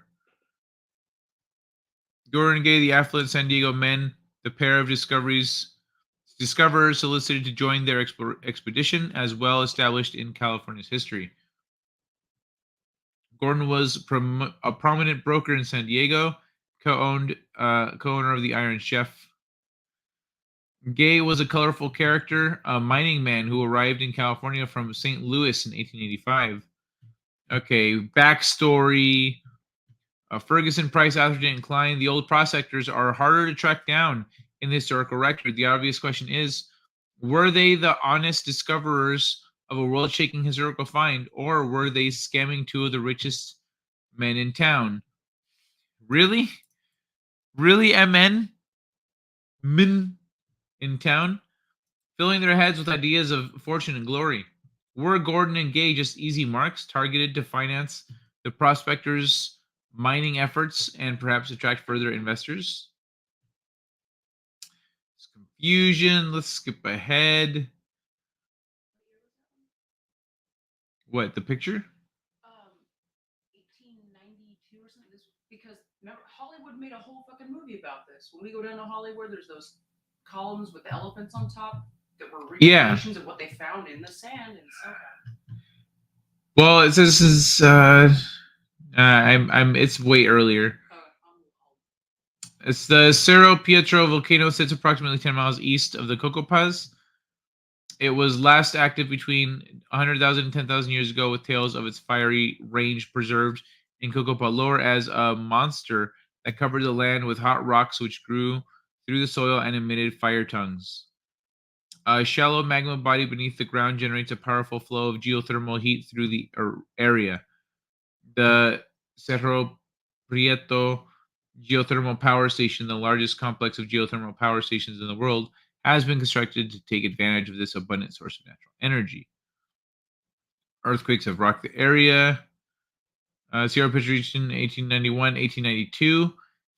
Gordon and Gay, the affluent San Diego men, the pair of discoverers solicited to join their expedition, as well established in California's history. Gordon was a prominent broker in San Diego, co-owner of the Iron Chef. Gay was a colorful character, a mining man who arrived in California from St. Louis in 1885. Okay, backstory. Ferguson, Price, Atherton, and Klein, the old prospectors, are harder to track down in the historical record. The obvious question is, were they the honest discoverers of a world-shaking historical find, or were they scamming two of the richest men in town? Really? Really, MN? Men in town? Filling their heads with ideas of fortune and glory. Were Gordon and Gay just easy marks targeted to finance the prospectors' mining efforts and perhaps attract further investors? It's confusion. Let's skip ahead. What, the picture? 1892 or something. Because remember, Hollywood made a whole fucking movie about this. When we go down to Hollywood, there's those columns with the elephants on top that were recreations of what they found in the sand and so on. Well, it says this is it's way earlier. It's the Cerro Pietro volcano, sits approximately 10 miles east of the Cocopaz. It was last active between 100,000 and 10,000 years ago, with tales of its fiery range preserved in Cocopaz Lower as a monster that covered the land with hot rocks which grew through the soil and emitted fire tongues. A shallow magma body beneath the ground generates a powerful flow of geothermal heat through the area. The Cerro Prieto Geothermal Power Station, the largest complex of geothermal power stations in the world, has been constructed to take advantage of this abundant source of natural energy. Earthquakes have rocked the area. Sierra Pitch region, 1891, 1892.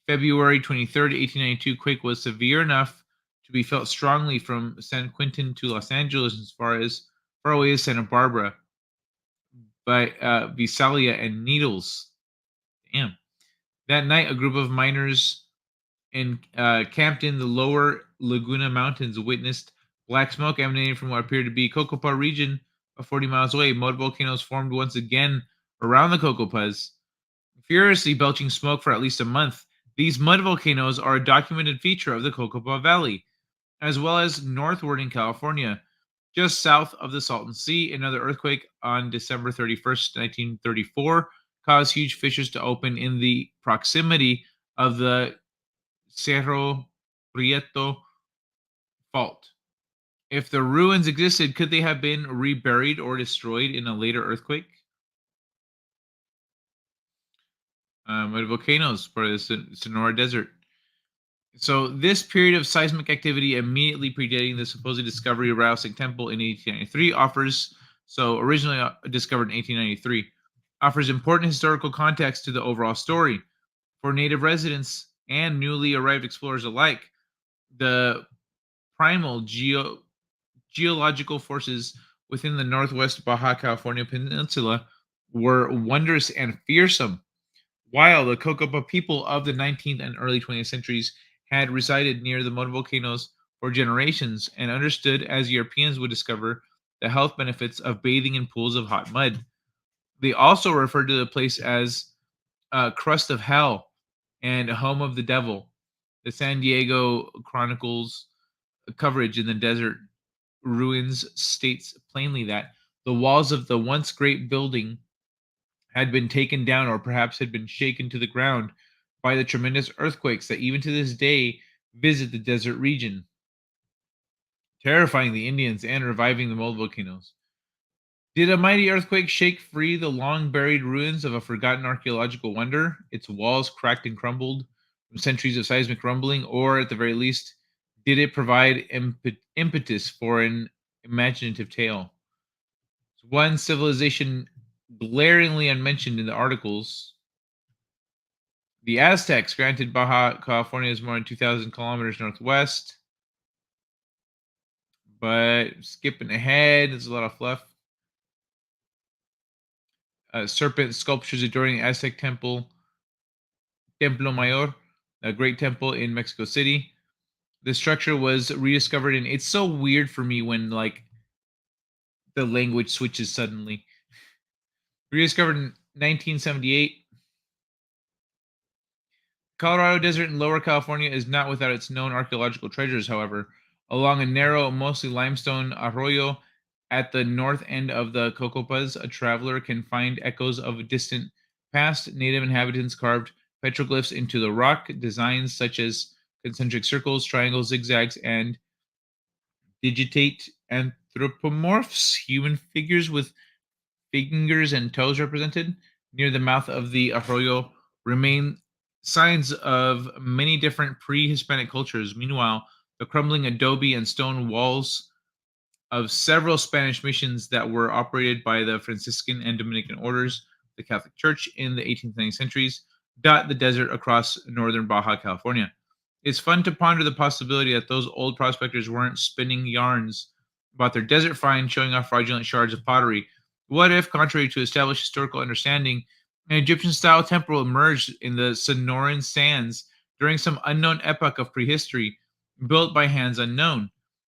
February 23rd, 1892, quake was severe enough to be felt strongly from San Quentin to Los Angeles, as far away as Santa Barbara, by Visalia and Needles. Damn. That night, a group of miners camped in the lower Laguna Mountains witnessed black smoke emanating from what appeared to be Cocopaz region of 40 miles away. Mud volcanoes formed once again around the Cocopaz, furiously belching smoke for at least a month. These mud volcanoes are a documented feature of the Cocopaz Valley, as well as northward in California. Just south of the Salton Sea, another earthquake on December 31st, 1934, caused huge fissures to open in the proximity of the Cerro Prieto fault. If the ruins existed, could they have been reburied or destroyed in a later earthquake? Mud volcanoes, part of the Sonora Desert. So this period of seismic activity immediately predating the supposed discovery of Rattlesnake Temple in 1893 originally discovered in 1893, offers important historical context to the overall story. For native residents and newly arrived explorers alike, the primal geological forces within the northwest Baja California Peninsula were wondrous and fearsome. While the Cocopaz people of the 19th and early 20th centuries had resided near the mud volcanoes for generations and understood, as Europeans would discover, the health benefits of bathing in pools of hot mud. They also referred to the place as Crust of Hell and Home of the Devil. The San Diego Chronicles coverage in the desert ruins states plainly that the walls of the once great building had been taken down or perhaps had been shaken to the ground by the tremendous earthquakes that even to this day visit the desert region, terrifying the Indians and reviving the mold volcanoes. Did a mighty earthquake shake free the long-buried ruins of a forgotten archaeological wonder, its walls cracked and crumbled from centuries of seismic rumbling, or at the very least, did it provide impetus for an imaginative tale? One civilization glaringly unmentioned in the articles, the Aztecs granted Baja California is more than 2,000 kilometers northwest. But skipping ahead, there's a lot of fluff. Serpent sculptures adoring the Aztec temple, Templo Mayor, a great temple in Mexico City. The structure was rediscovered, and it's so weird for me when like the language switches suddenly. Rediscovered in 1978. Colorado Desert in Lower California is not without its known archaeological treasures, however. Along a narrow, mostly limestone arroyo at the north end of the Cocopas, a traveler can find echoes of a distant past. Native inhabitants carved petroglyphs into the rock, designs such as concentric circles, triangles, zigzags, and digitate anthropomorphs, human figures with fingers and toes represented. Near the mouth of the arroyo remain signs of many different pre-Hispanic cultures. Meanwhile, the crumbling adobe and stone walls of several Spanish missions that were operated by the Franciscan and Dominican orders, the Catholic Church in the 18th and 19th centuries, dot the desert across northern Baja California. It's fun to ponder the possibility that those old prospectors weren't spinning yarns about their desert finds showing off fraudulent shards of pottery. What if, contrary to established historical understanding, an Egyptian-style temple emerged in the Sonoran sands during some unknown epoch of prehistory, built by hands unknown?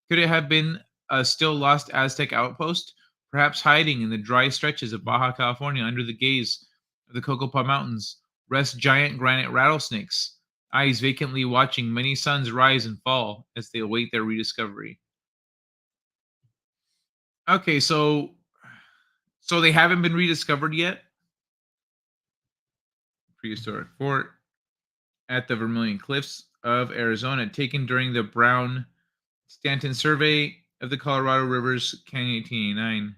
Could it have been a still lost Aztec outpost, perhaps hiding in the dry stretches of Baja California under the gaze of the Cocopa Mountains? Rest giant granite rattlesnakes, eyes vacantly watching many suns rise and fall as they await their rediscovery. Okay, so they haven't been rediscovered yet? Prehistoric fort at the Vermilion Cliffs of Arizona, taken during the Brown-Stanton survey of the Colorado Rivers Canyon 1889.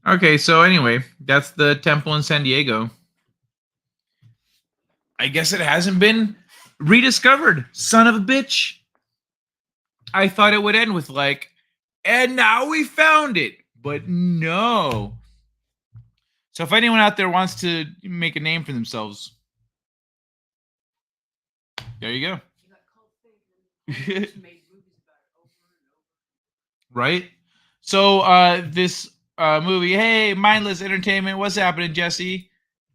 Okay, so anyway, that's the temple in San Diego. I guess it hasn't been rediscovered. Son of a bitch. I thought it would end with like, and now we found it. But no. So if anyone out there wants to make a name for themselves, there you go. Right? So this movie, hey, mindless entertainment. What's happening, Jesse?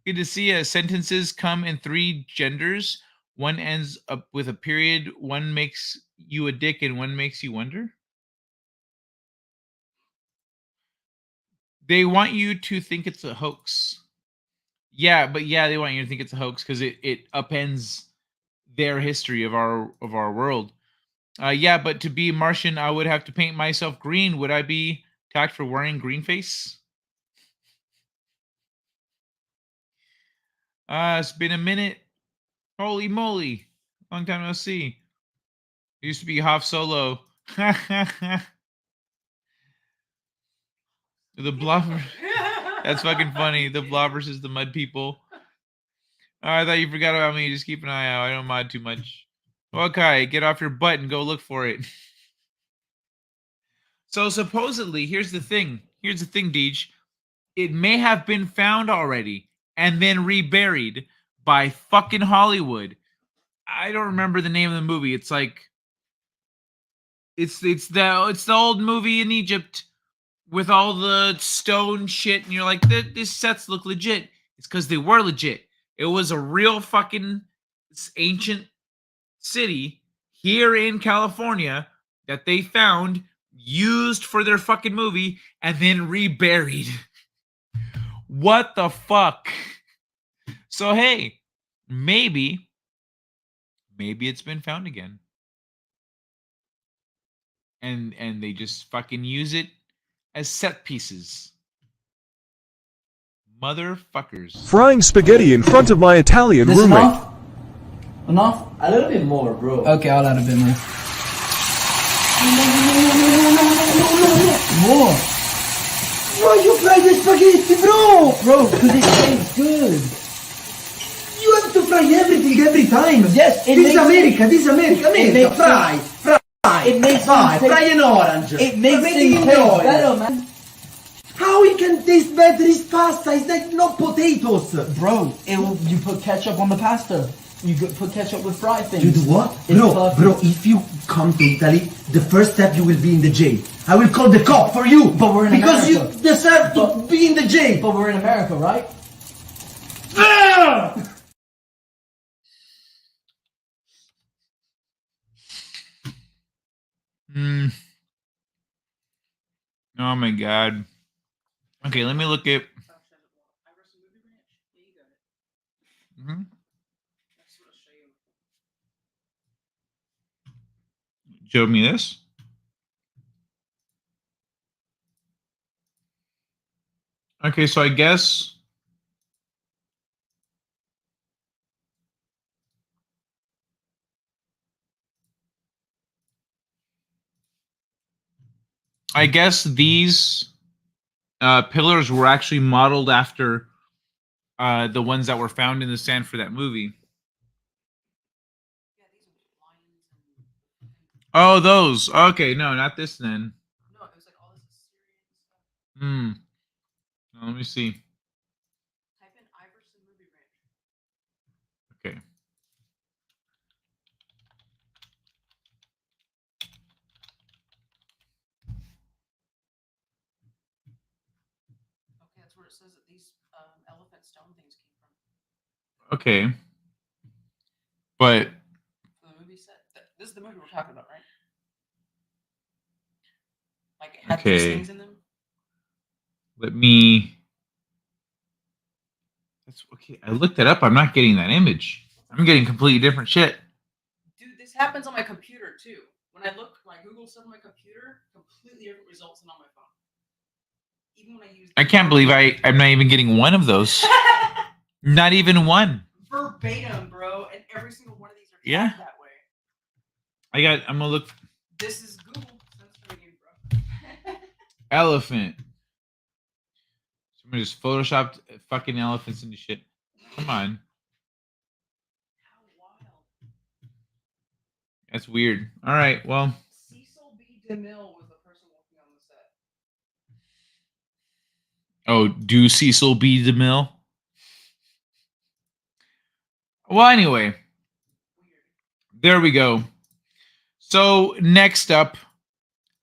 Good to see you. Sentences come in 3 genders. One ends up with a period. One makes you a dick, and one makes you wonder. They want you to think it's a hoax. Yeah, but yeah, they want you to think it's a hoax because it upends their history of our world. Yeah, but to be Martian, I would have to paint myself green. Would I be tagged for wearing green face? It's been a minute. Holy moly. Long time no see. It used to be Hoff Solo. The blob. That's fucking funny. The blob versus the mud people. Oh, I thought you forgot about me. Just keep an eye out. I don't mod too much. Okay, get off your butt and go look for it. So supposedly, here's the thing. Here's the thing, Deej. It may have been found already and then reburied by fucking Hollywood. I don't remember the name of the movie. It's like it's the old movie in Egypt with all the stone shit, and you're like, this sets look legit. It's because they were legit. It was a real fucking ancient city here in California that they found, used for their fucking movie, and then reburied. What the fuck? So hey, maybe it's been found again. And they just fucking use it as set pieces. Motherfuckers. Frying spaghetti in front of my Italian roommate. Enough? A little bit more, bro. Okay, I'll add a bit more. More. Why you fry the spaghetti, bro? Bro, because it tastes good. You have to fry everything every time. Yes, this is America. Fry. It makes fry an orange. It makes things taste better, man. How it can taste better? It's pasta. It's like not potatoes. Bro, you put ketchup on the pasta. You put ketchup with fried things. You do what? Bro, if you come to Italy, the first step you will be in the jail. I will call the cop for you. But we're in America. Because you deserve to be in the jail. But we're in America, right? Oh my god. Okay, let me look at. Mm-hmm. Show me this. Okay, so I guess these pillars were actually modeled after the ones that were found in the sand for that movie. Oh, those. Okay, no, not this then. No, it was like all this Assyrian stuff. Let me see. Type in Iverson Movie Ranch. Okay. Okay, that's where it says that these elephant stone things came from. Okay. But The movie set. This is the movie we're talking about, right? Like it had these things in them. Let me. That's okay. I looked it up. I'm not getting that image. I'm getting completely different shit. Dude, this happens on my computer too. When I look, when I Google stuff on my computer, completely different results than on my phone. Even when I use. I can't believe I'm not even getting one of those. Not even one. Verbatim, bro, and every single one of these are that way. I'm gonna look. This is Google censoring you, bro. Elephant. Somebody just photoshopped fucking elephants into shit. Come on. How wild. That's weird. All right, well. Cecil B. DeMille was the person working on the set. Oh, do Cecil B. DeMille? Well, anyway. There we go. So, next up,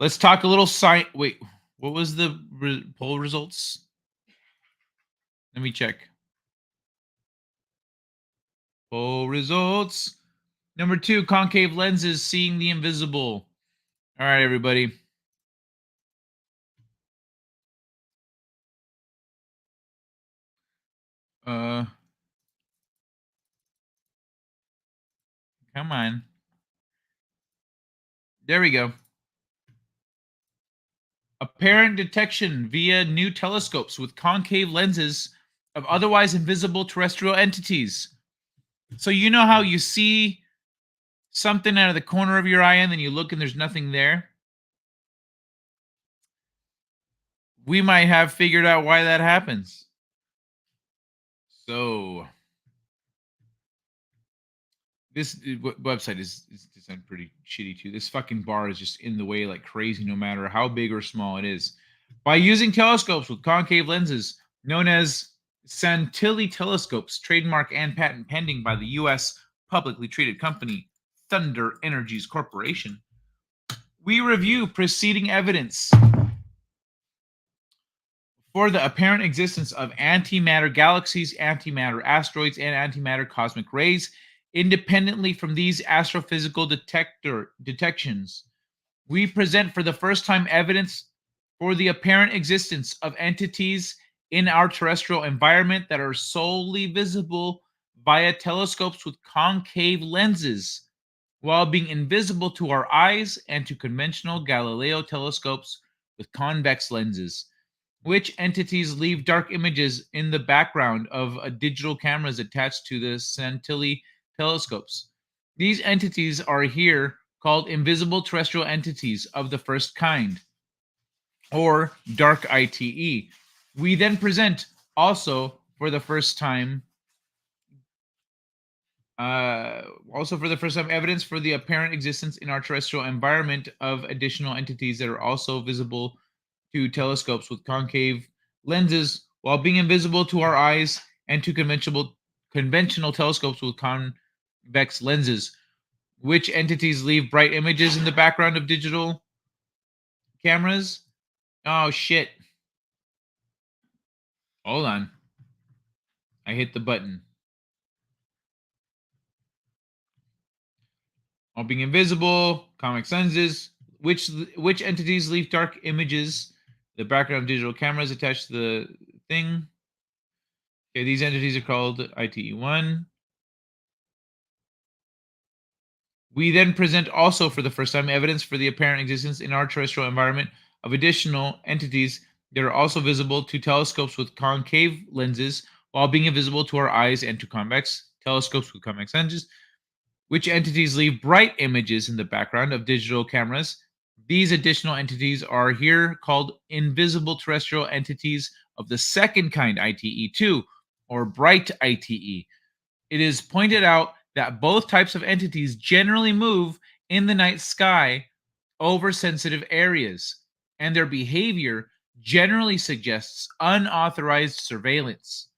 let's talk a little science. Wait, what was the poll results? Let me check. Poll results. Number 2, concave lenses, seeing the invisible. All right, everybody. Come on. There we go. Apparent detection via new telescopes with concave lenses of otherwise invisible terrestrial entities. So you know how you see something out of the corner of your eye and then you look and there's nothing there? We might have figured out why that happens. So this website is designed pretty shitty too. This fucking bar is just in the way like crazy no matter how big or small it is. By using telescopes with concave lenses, known as Santilli telescopes, trademark and patent pending by the U.S. publicly traded company Thunder Energies Corporation, we review preceding evidence for the apparent existence of antimatter galaxies, antimatter asteroids, and antimatter cosmic rays, independently from these astrophysical detections. We present for the first time evidence for the apparent existence of entities in our terrestrial environment that are solely visible via telescopes with concave lenses, while being invisible to our eyes and to conventional Galileo telescopes with convex lenses. Which entities leave dark images in the background of digital cameras attached to the Santilli telescopes? These entities are here called invisible terrestrial entities of the first kind, or dark ITE. We then present also for the first time evidence for the apparent existence in our terrestrial environment of additional entities that are also visible to telescopes with concave lenses while being invisible to our eyes and to conventional telescopes with convex lenses. Which entities leave bright images in the background of digital cameras? Oh, shit. Hold on. I hit the button. While being invisible, convex lenses. Which entities leave dark images in the background of digital cameras attached to the thing? Okay, these entities are called ITE1. We then present also for the first time evidence for the apparent existence in our terrestrial environment of additional entities that are also visible to telescopes with concave lenses while being invisible to our eyes and to convex telescopes with convex lenses. Which entities leave bright images in the background of digital cameras? These additional entities are here called invisible terrestrial entities of the second kind, ITE2, or bright ITE. It is pointed out that both types of entities generally move in the night sky over sensitive areas, and their behavior generally suggests unauthorized surveillance.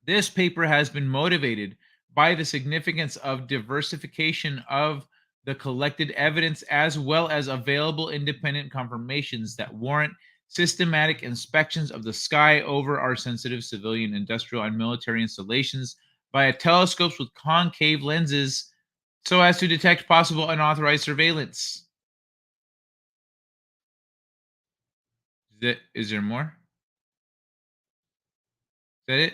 This paper has been motivated by the significance of diversification of the collected evidence as well as available independent confirmations that warrant systematic inspections of the sky over our sensitive civilian, industrial, and military installations via telescopes with concave lenses so as to detect possible unauthorized surveillance. Is there more? Is that it?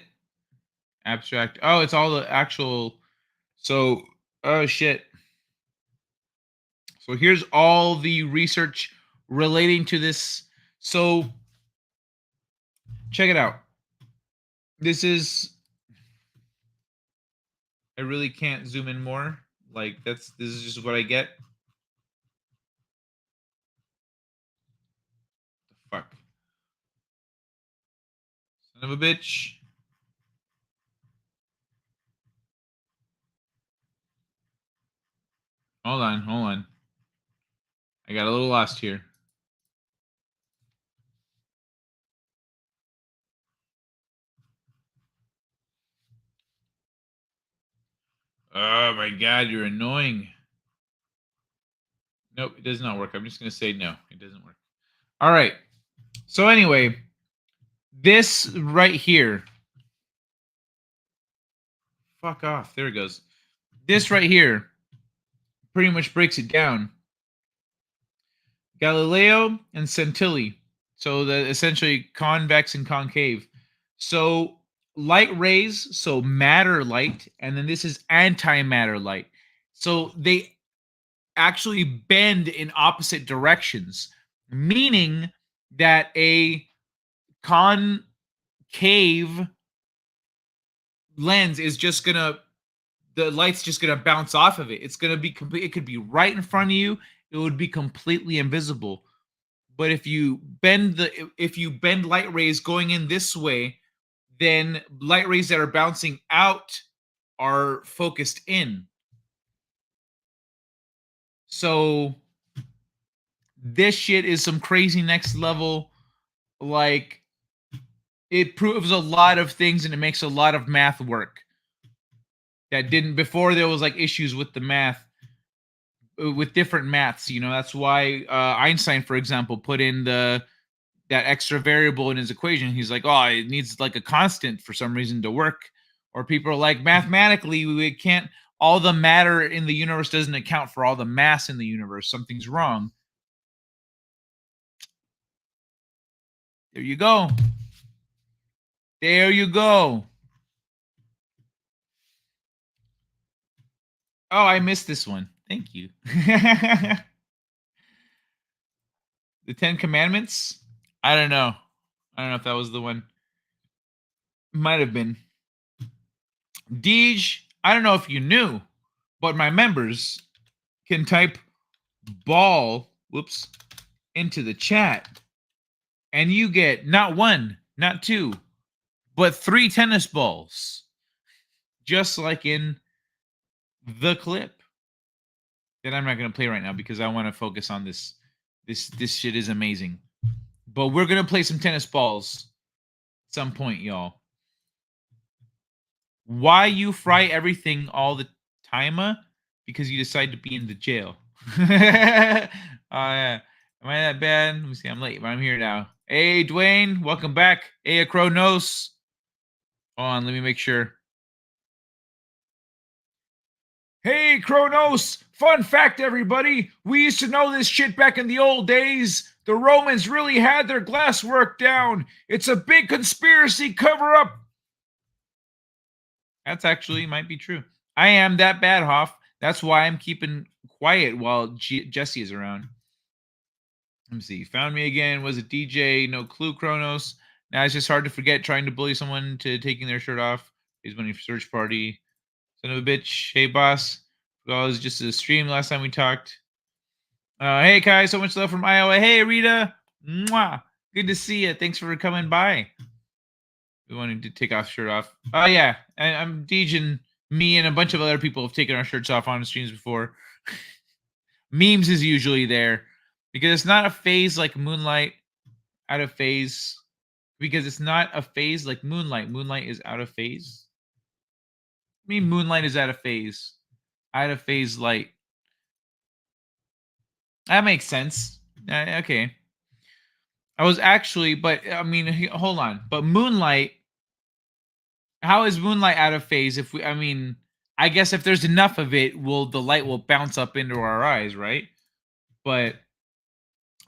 Abstract. Oh, it's all the actual. So, oh shit. So here's all the research relating to this. So check it out. This is. I really can't zoom in more. Like this is just what I get. Fuck. Son of a bitch. Hold on. I got a little lost here. Oh my god, you're annoying. Nope, it does not work. I'm just going to say no, it doesn't work. All right. So anyway, this right here. Fuck off. There it goes. This right here pretty much breaks it down. Galileo and Santilli. So the essentially convex and concave. So light rays, so matter light, and then this is antimatter light. So they actually bend in opposite directions, meaning that a concave lens is just gonna, the light's just gonna bounce off of it. It's gonna be complete. It could be right in front of you. It would be completely invisible. But if you bend light rays going in this way, then light rays that are bouncing out are focused in. So this shit is some crazy next level. Like, it proves a lot of things and it makes a lot of math work that didn't before. There was like issues with the math, with different maths. You know, that's why Einstein, for example, put in the that extra variable in his equation. He's like, oh, it needs like a constant for some reason to work. Or people are like, mathematically, we can't, all the matter in the universe doesn't account for all the mass in the universe. Something's wrong. There you go. There you go. Oh, I missed this one. Thank you. The 10 Commandments? I don't know. I don't know if that was the one. Might have been. Deej, I don't know if you knew, but my members can type ball, whoops, into the chat. And you get not one, not two, but 3 tennis balls. Just like in the clip that I'm not going to play right now because I want to focus on this. This shit is amazing. But we're going to play some tennis balls at some point, y'all. Why you fry everything all the time? Because you decide to be in the jail. Yeah. Am I that bad? Let me see. I'm late, but I'm here now. Hey, Dwayne. Welcome back. Hey, Kronos. Hold on. Let me make sure. Hey, Kronos. Fun fact, everybody. We used to know this shit back in the old days. The Romans really had their glass work down. It's a big conspiracy cover-up. That's actually might be true. I am that bad, Hoff. That's why I'm keeping quiet while Jesse is around. Let me see. Found me again. Was it DJ? No clue, Kronos. Now it's just hard to forget trying to bully someone to taking their shirt off. He's money for search party. Son of a bitch. Hey, boss. Well, it was just a stream last time we talked. Hey, Kai. So much love from Iowa. Hey, Rita. Mwah. Good to see you. Thanks for coming by. We wanted to take off shirt off. Oh, yeah. I'm Deej, and me and a bunch of other people have taken our shirts off on streams before. Memes is usually there. Because it's not a phase like Moonlight. Out of phase. Because it's not a phase like Moonlight. Moonlight is out of phase. I mean, Moonlight is out of phase. Out of phase light. That makes sense. Okay. I was actually, but I mean, hold on. But Moonlight, how is Moonlight out of phase? If we, I mean, I guess if there's enough of it, the light will bounce up into our eyes, right? But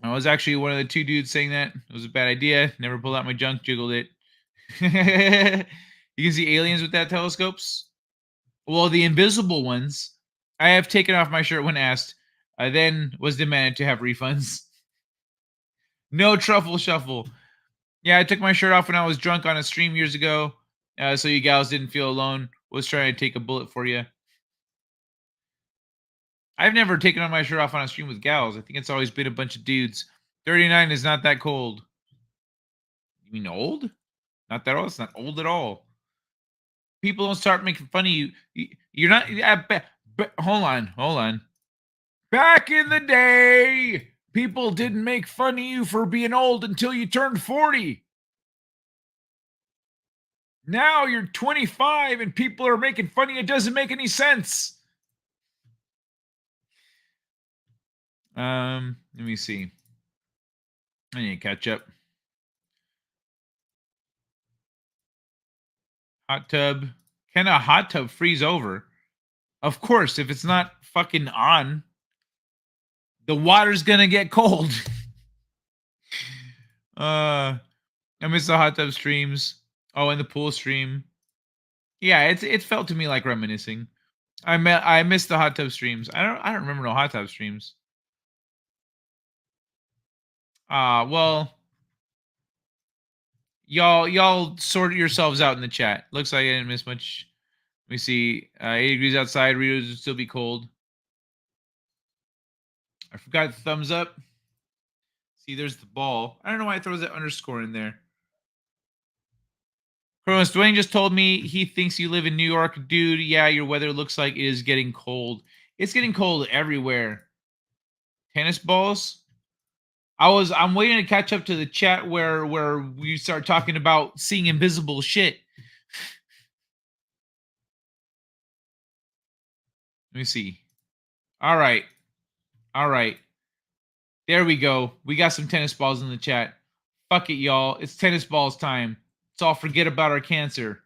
I was actually one of the 2 dudes saying that. It was a bad idea. Never pulled out my junk, jiggled it. You can see aliens with that telescopes. Well, the invisible ones. I have taken off my shirt when asked. I then was demanded to have refunds. No truffle shuffle. Yeah, I took my shirt off when I was drunk on a stream years ago. So you gals didn't feel alone. Was trying to take a bullet for you. I've never taken my shirt off on a stream with gals. I think it's always been a bunch of dudes. 39 is not that cold. You mean old? Not that old. It's not old at all. People don't start making fun of you. You're not. Hold on. Back in the day, people didn't make fun of you for being old until you turned 40. Now you're 25 and people are making fun of you. It doesn't make any sense. Let me see. I need to catch up. Hot tub. Can a hot tub freeze over? Of course, if it's not fucking on, the water's gonna get cold. I miss the hot tub streams. Oh, and the pool stream. Yeah, it felt to me like reminiscing. I missed the hot tub streams. I don't remember no hot tub streams. Well, y'all sort yourselves out in the chat. Looks like I didn't miss much. Let me see. 80 degrees outside. Rios would still be cold. I forgot the thumbs up. See, there's the ball. I don't know why it throws that underscore in there. Kronos, Dwayne just told me he thinks you live in New York. Dude, yeah, your weather looks like it is getting cold. It's getting cold everywhere. Tennis balls? I'm waiting to catch up to the chat where we start talking about seeing invisible shit. Let me see. All right. There we go. We got some tennis balls in the chat. Fuck it, y'all. It's tennis balls time. Let's all forget about our cancer.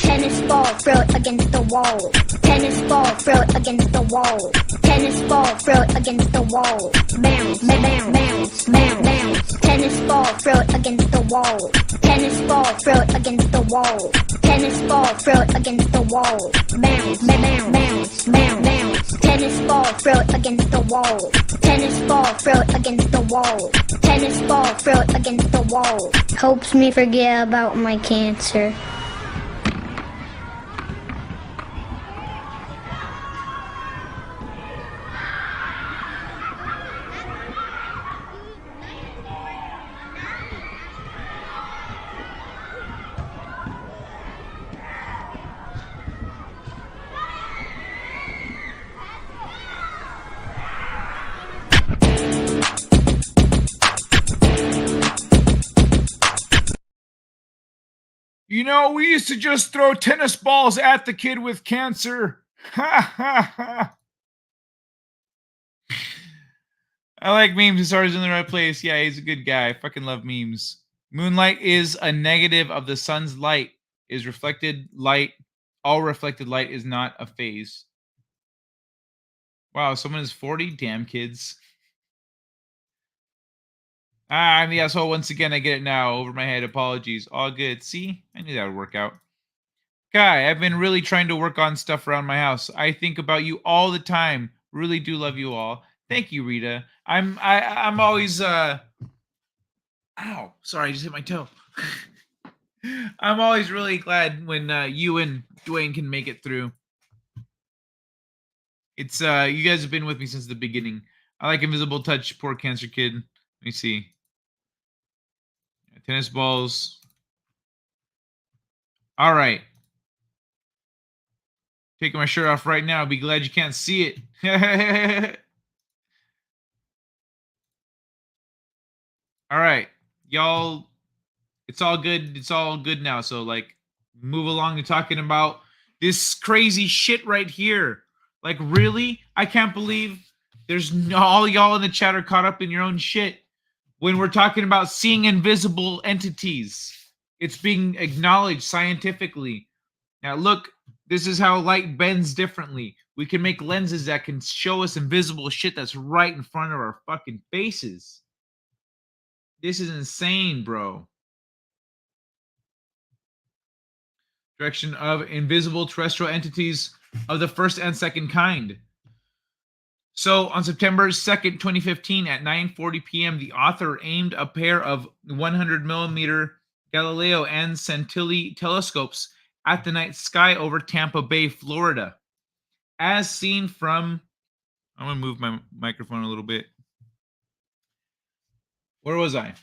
Tennis ball, throw it against the wall. Tennis ball, throw it against the wall. Tennis ball, throw it against the wall. Bounce, bounce, bounce, bounce, bounce. Tennis ball, throw it against the wall. Tennis ball, throw it against the wall. Tennis ball, throw it against the wall. Bounce, bounce, bounce, bounce, bounce. Tennis ball, throw it against the wall. Tennis ball, throw it against the wall. Tennis ball, throw it against the wall. Helps me forget about my cancer. You know, we used to just throw tennis balls at the kid with cancer. Ha ha ha. I like memes. His heart is in the right place. Yeah, he's a good guy. I fucking love memes. Moonlight is a negative of the sun's light. Is reflected light. All reflected light is not a phase. Wow, someone is 40? Damn, kids. I'm the asshole once again. I get it now. Over my head. Apologies. All good. See? I knew that would work out. Guy, I've been really trying to work on stuff around my house. I think about you all the time. Really do love you all. Thank you, Rita. I'm always ow. Sorry, I just hit my toe. I'm always really glad when you and Dwayne can make it through. It's you guys have been with me since the beginning. I like Invisible Touch, poor cancer kid. Let me see. Tennis balls. All right. Taking my shirt off right now. Be glad you can't see it. All right. Y'all, it's all good. It's all good now. So, like, move along to talking about this crazy shit right here. Like, really? I can't believe there's all y'all in the chat are caught up in your own shit. When we're talking about seeing invisible entities, it's being acknowledged scientifically. Now, look, this is how light bends differently. We can make lenses that can show us invisible shit that's right in front of our fucking faces. This is insane, bro. Direction of invisible terrestrial entities of the first and second kind. So on September 2nd, 2015 at 9:40 p.m., the author aimed a pair of 100 millimeter Galileo and Santilli telescopes at the night sky over Tampa Bay, Florida. As seen from, I'm going to move my microphone a little bit. Where was I?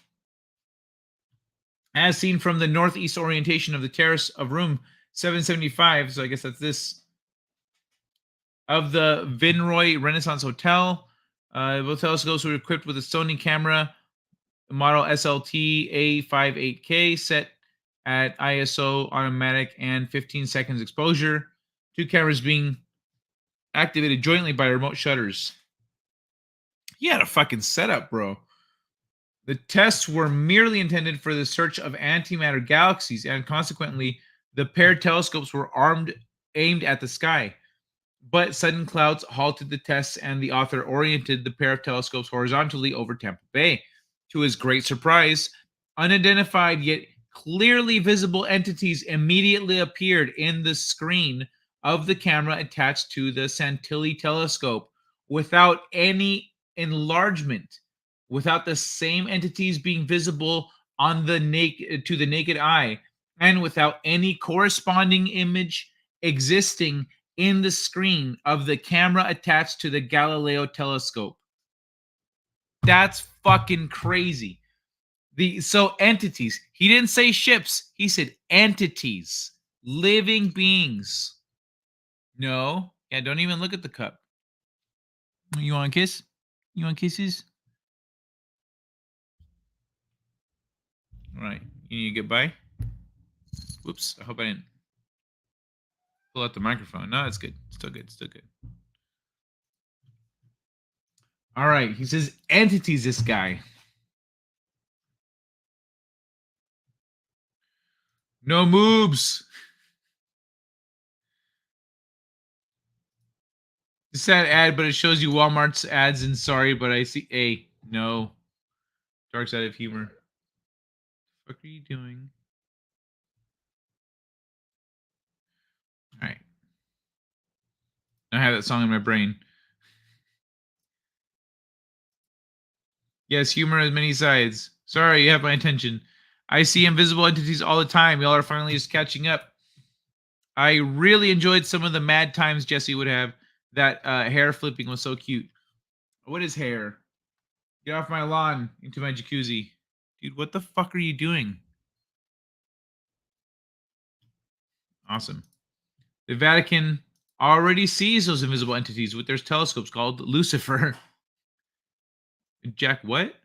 As seen from the northeast orientation of the terrace of room 775, so I guess that's this, of the Vinroy Renaissance Hotel. Both telescopes were equipped with a Sony camera, model SLT A58K, set at ISO automatic and 15 seconds exposure. Two cameras being activated jointly by remote shutters. He had a fucking setup, bro. The tests were merely intended for the search of antimatter galaxies, and consequently, the paired telescopes were aimed at the sky. But sudden clouds halted the tests, and the author oriented the pair of telescopes horizontally over Tampa Bay. To his great surprise, unidentified yet clearly visible entities immediately appeared in the screen of the camera attached to the Santilli telescope without any enlargement, without the same entities being visible on the naked eye, and without any corresponding image existing in the screen of the camera attached to the Galileo telescope. That's fucking crazy. So entities. He didn't say ships. He said entities. Living beings. No. Yeah, don't even look at the cup. You want a kiss? You want kisses? All right. You need to get by? Whoops. I hope I didn't. Pull out the microphone. No, it's good. Still good. Still good. All right. He says entities, this guy. No moves. It's sad ad, but it shows you Walmart's ads and sorry, but I see a no. Dark side of humor. What are you doing? All right. I have that song in my brain. Yes, humor has many sides. Sorry, you have my attention. I see invisible entities all the time. Y'all are finally just catching up. I really enjoyed some of the mad times Jesse would have. That hair flipping was so cute. What is hair? Get off my lawn into my jacuzzi. Dude, what the fuck are you doing? Awesome. The Vatican already sees those invisible entities with their telescopes called Lucifer. Jack, what?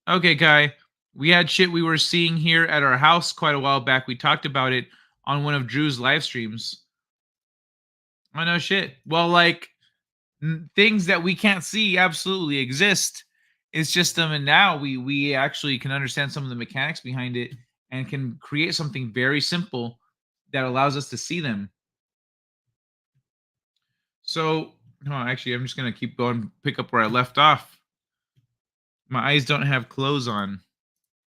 Okay, Kai. We had shit we were seeing here at our house quite a while back. We talked about it on one of Drew's live streams. I know shit. Well, like, things that we can't see absolutely exist. It's just them, and now we actually can understand some of the mechanics behind it and can create something very simple that allows us to see them. So, no, actually, I'm just going to keep going, pick up where I left off. My eyes don't have clothes on.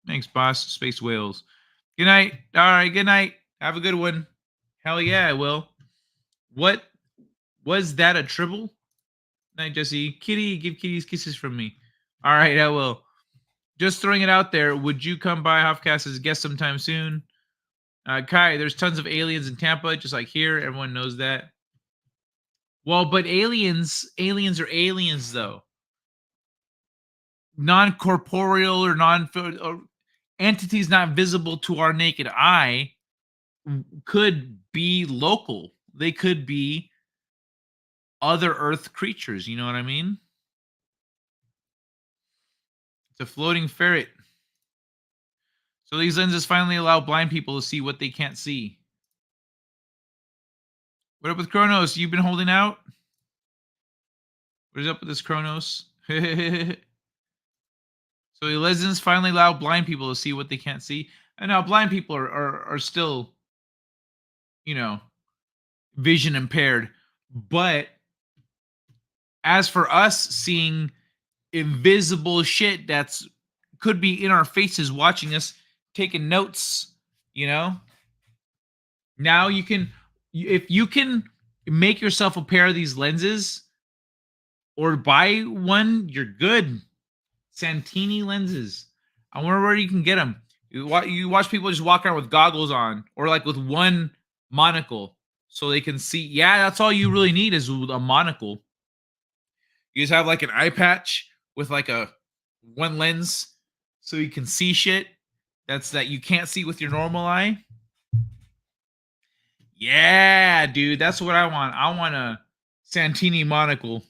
Thanks, boss. Space whales. Good night. All right, good night. Have a good one. Hell yeah, I will. What? Was that a tribble? Night, Jesse. Kitty, give kitties kisses from me. All right, I will. Just throwing it out there. Would you come by Hofcast as a guest sometime soon? Kai, there's tons of aliens in Tampa, just like here. Everyone knows that. Well, but aliens are aliens, though. Non-corporeal or entities not visible to our naked eye could be local. They could be other Earth creatures. You know what I mean? It's a floating ferret. So these lenses finally allow blind people to see what they can't see. What up with Kronos? You've been holding out? What is up with this Kronos? So the lenses finally allow blind people to see what they can't see. And now blind people are still, you know, vision impaired. But as for us seeing invisible shit that's could be in our faces watching us, taking notes, you know, now you can, if you can make yourself a pair of these lenses or buy one, you're good. Santini lenses. I wonder where you can get them. You watch people just walk around with goggles on or like with one monocle so they can see. Yeah, that's all you really need is a monocle. You just have like an eye patch with like a one lens so you can see shit that you can't see with your normal eye. Yeah, dude, that's what I want. I want a Santini monocle.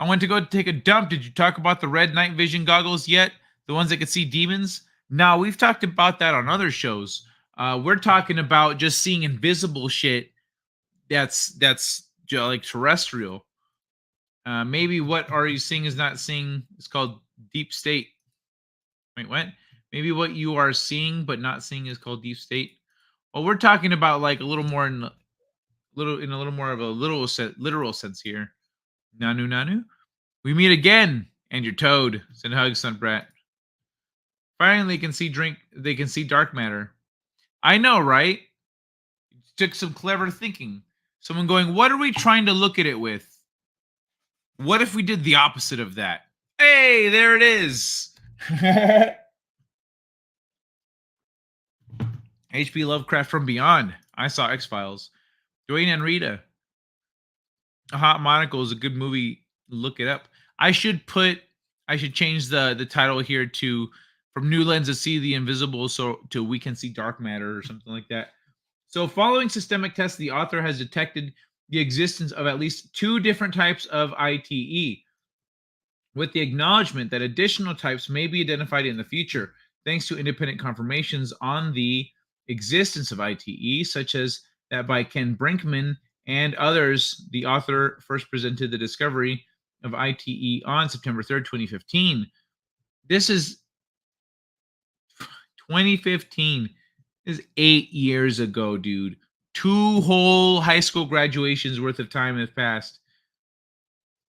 I went to go take a dump. Did you talk about the red night vision goggles yet? The ones that could see demons? No, we've talked about that on other shows. We're talking about just seeing invisible shit that's like terrestrial. Maybe what are you seeing is not seeing. It's called deep state. Wait, what? Maybe what you are seeing but not seeing is called deep state. Well, we're talking about like a little more in a little more of a literal sense here. Nanu. We meet again, and you're toad. Send hugs, son brat. Finally, they can see dark matter. I know, right? It took some clever thinking. Someone going, what are we trying to look at it with? What if we did the opposite of that? Hey, there it is. H.P. Lovecraft from Beyond. I saw X-Files. Dwayne and Rita. A Hot Monocle is a good movie. Look it up. I should change the title here to From New Lenses See the Invisible to We Can See Dark Matter or something like that. So following systemic tests, the author has detected the existence of at least 2 different types of ITE, with the acknowledgement that additional types may be identified in the future. thanks to independent confirmations on the existence of ITE, such as that by Ken Brinkman and others. The author first presented the discovery of ITE on September 3rd, 2015. This is 2015. This is 8 years ago, dude. 2 whole high school graduations worth of time have passed.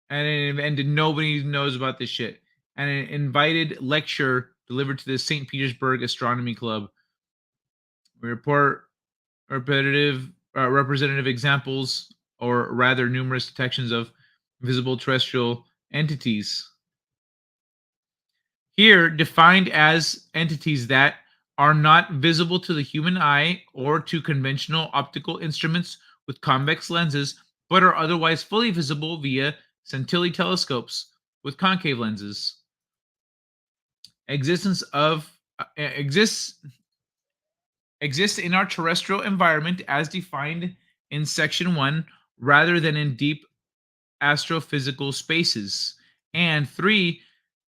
And nobody knows about this shit. And an invited lecture delivered to the St. Petersburg Astronomy Club. We report representative examples, or rather numerous detections of visible terrestrial entities. Here, defined as entities that are not visible to the human eye or to conventional optical instruments with convex lenses, but are otherwise fully visible via scintillate telescopes with concave lenses. Exists in our terrestrial environment as defined in Section 1 rather than in deep astrophysical spaces. And 3,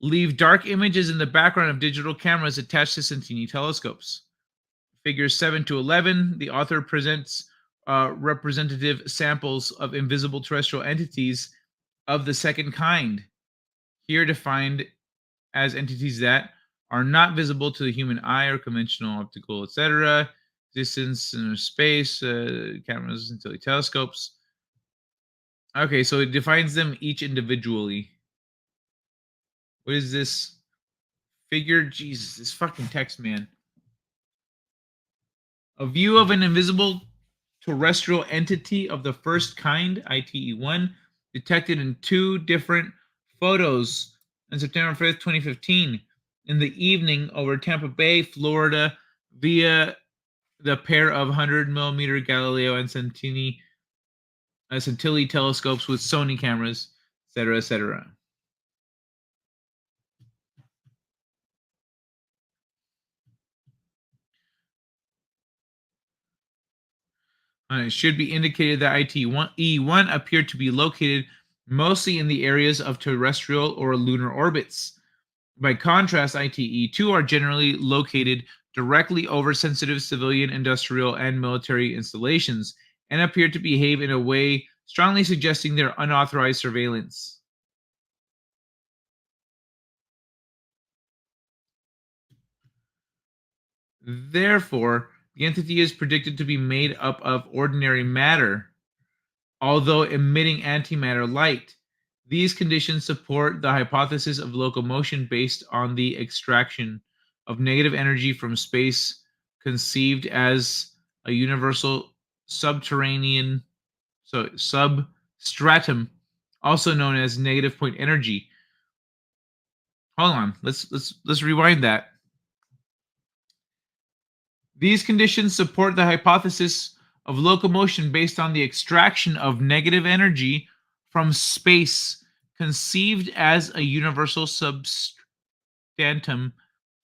leave dark images in the background of digital cameras attached to Centini telescopes. Figures 7 to 11, the author presents representative samples of invisible terrestrial entities of the second kind, here defined as entities that are not visible to the human eye or conventional optical, etc. Distance in space, cameras and telescopes. Okay, so it defines them each individually. What is this figure? Jesus, this fucking text, man. A view of an invisible terrestrial entity of the first kind, ITE1, detected in 2 different photos on September 5th, 2015, in the evening over Tampa Bay, Florida, via the pair of 100mm Galileo and Centini scintillate telescopes with Sony cameras, etc., etc. It should be indicated that ITE1 appeared to be located mostly in the areas of terrestrial or lunar orbits. By contrast, ITE2 are generally located directly over sensitive civilian, industrial, and military installations and appear to behave in a way strongly suggesting their unauthorized surveillance. Therefore, the entity is predicted to be made up of ordinary matter, although emitting antimatter light. These conditions support the hypothesis of locomotion based on the extraction of negative energy from space, conceived as a universal substratum, also known as negative point energy. Hold on, let's rewind that. These conditions support the hypothesis of locomotion based on the extraction of negative energy from space, conceived as a universal substratum,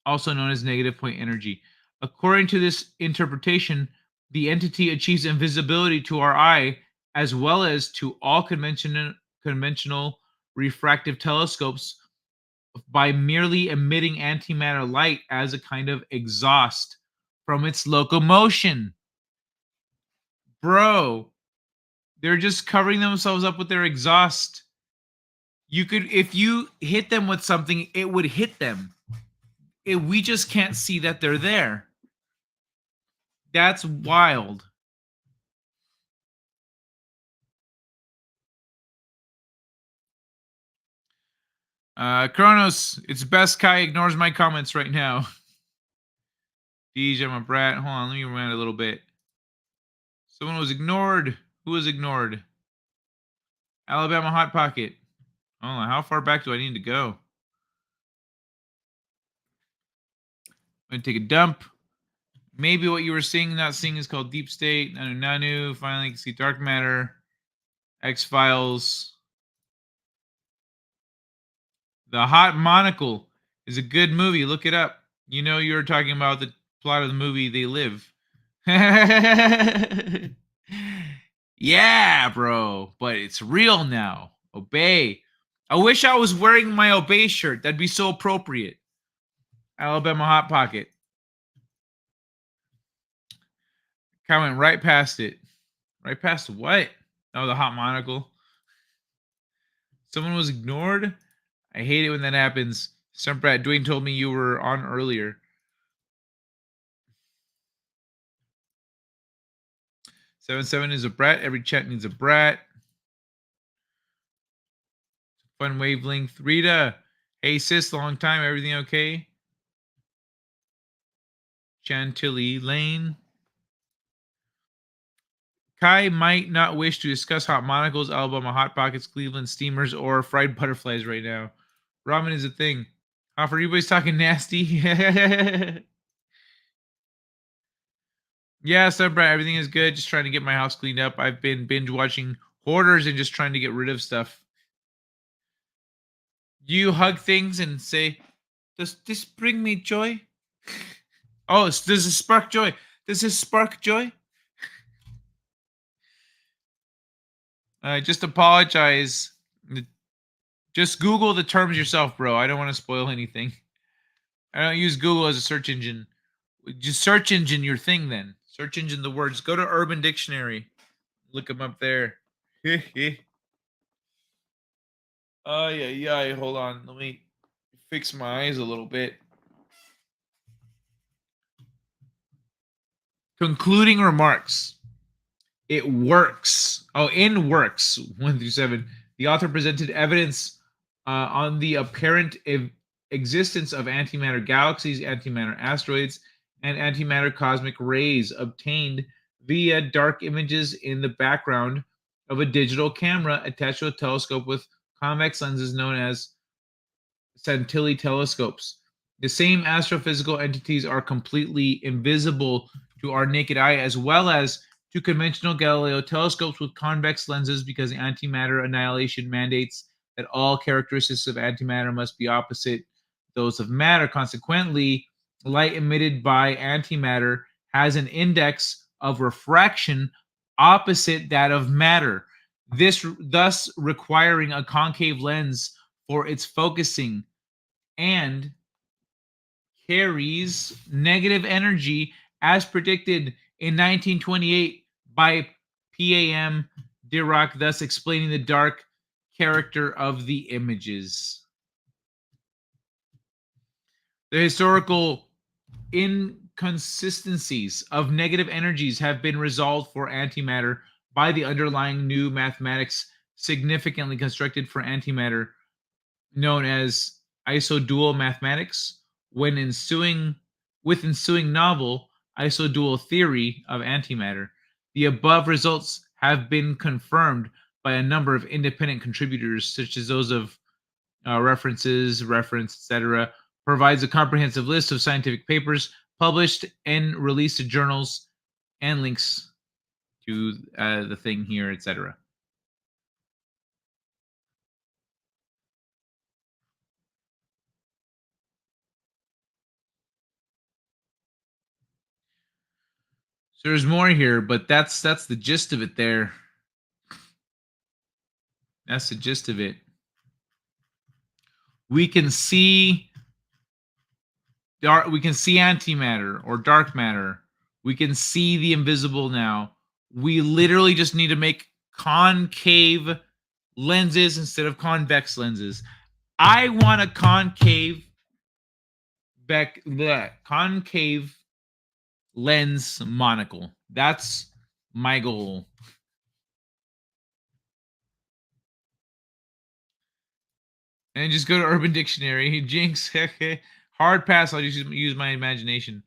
also known as negative point energy. According to this interpretation, the entity achieves invisibility to our eye as well as to all conventional refractive telescopes by merely emitting antimatter light as a kind of exhaust from its locomotion. Bro, they're just covering themselves up with their exhaust. You could, if you hit them with something, it would hit them. We just can't see that they're there. That's wild. Kronos, it's best Kai ignores my comments right now. Deej, I'm a brat. Hold on, let me rewind a little bit. Someone was ignored. Who was ignored? Alabama Hot Pocket. Hold on, how far back do I need to go? I'm going to take a dump. Maybe what you were seeing, not seeing, is called Deep State. Nanu. Finally, you can see Dark Matter. X-Files. The Hot Monocle is a good movie. Look it up. You know you're talking about the plot of the movie They Live. Yeah, bro. But it's real now. Obey. I wish I was wearing my Obey shirt. That'd be so appropriate. Alabama Hot Pocket. I went right past it. Right past what? Oh, the hot monocle. Someone was ignored. I hate it when that happens. Some brat. Dwayne told me you were on earlier. 7-7 is a brat. Every chat needs a brat. Fun wavelength. Rita. Hey sis, long time. Everything okay? Chantilly Lane. Kai might not wish to discuss hot monocles, Alabama Hot Pockets, Cleveland Steamers, or fried butterflies right now. Ramen is a thing. For everybody's talking nasty. Yeah, Sunbright, everything is good. Just trying to get my house cleaned up. I've been binge watching Hoarders and just trying to get rid of stuff. You hug things and say, does this bring me joy? Oh, does this spark joy? Does this spark joy? Just apologize. Just Google the terms yourself, bro. I don't want to spoil anything. I don't use Google as a search engine. Just search engine your thing then. Search engine the words. Go to Urban Dictionary. Look them up there. Oh, yeah. Hold on. Let me fix my eyes a little bit. Concluding remarks. It works. Oh, in works 1 through 7. The author presented evidence on the apparent existence of antimatter galaxies, antimatter asteroids, and antimatter cosmic rays obtained via dark images in the background of a digital camera attached to a telescope with convex lenses known as Santilli telescopes. The same astrophysical entities are completely invisible to our naked eye, as well as to conventional Galileo telescopes with convex lenses, because antimatter annihilation mandates that all characteristics of antimatter must be opposite those of matter. Consequently, light emitted by antimatter has an index of refraction opposite that of matter, thus requiring a concave lens for its focusing, and carries negative energy as predicted in 1928 by P.A.M. Dirac, thus explaining the dark character of the images. The historical inconsistencies of negative energies have been resolved for antimatter by the underlying new mathematics significantly constructed for antimatter, known as isodual mathematics, with ensuing novel isodual theory of antimatter. The above results have been confirmed by a number of independent contributors, such as those of reference, etc. Provides a comprehensive list of scientific papers published and released to journals, and links to the thing here, etc. So there's more here, but that's the gist of it there. That's the gist of it. We can see antimatter or dark matter. We can see the invisible now. We literally just need to make concave lenses instead of convex lenses. I want a concave lens monocle. That's my goal. And just go to Urban Dictionary. Jinx. Hard pass. I'll just use my imagination.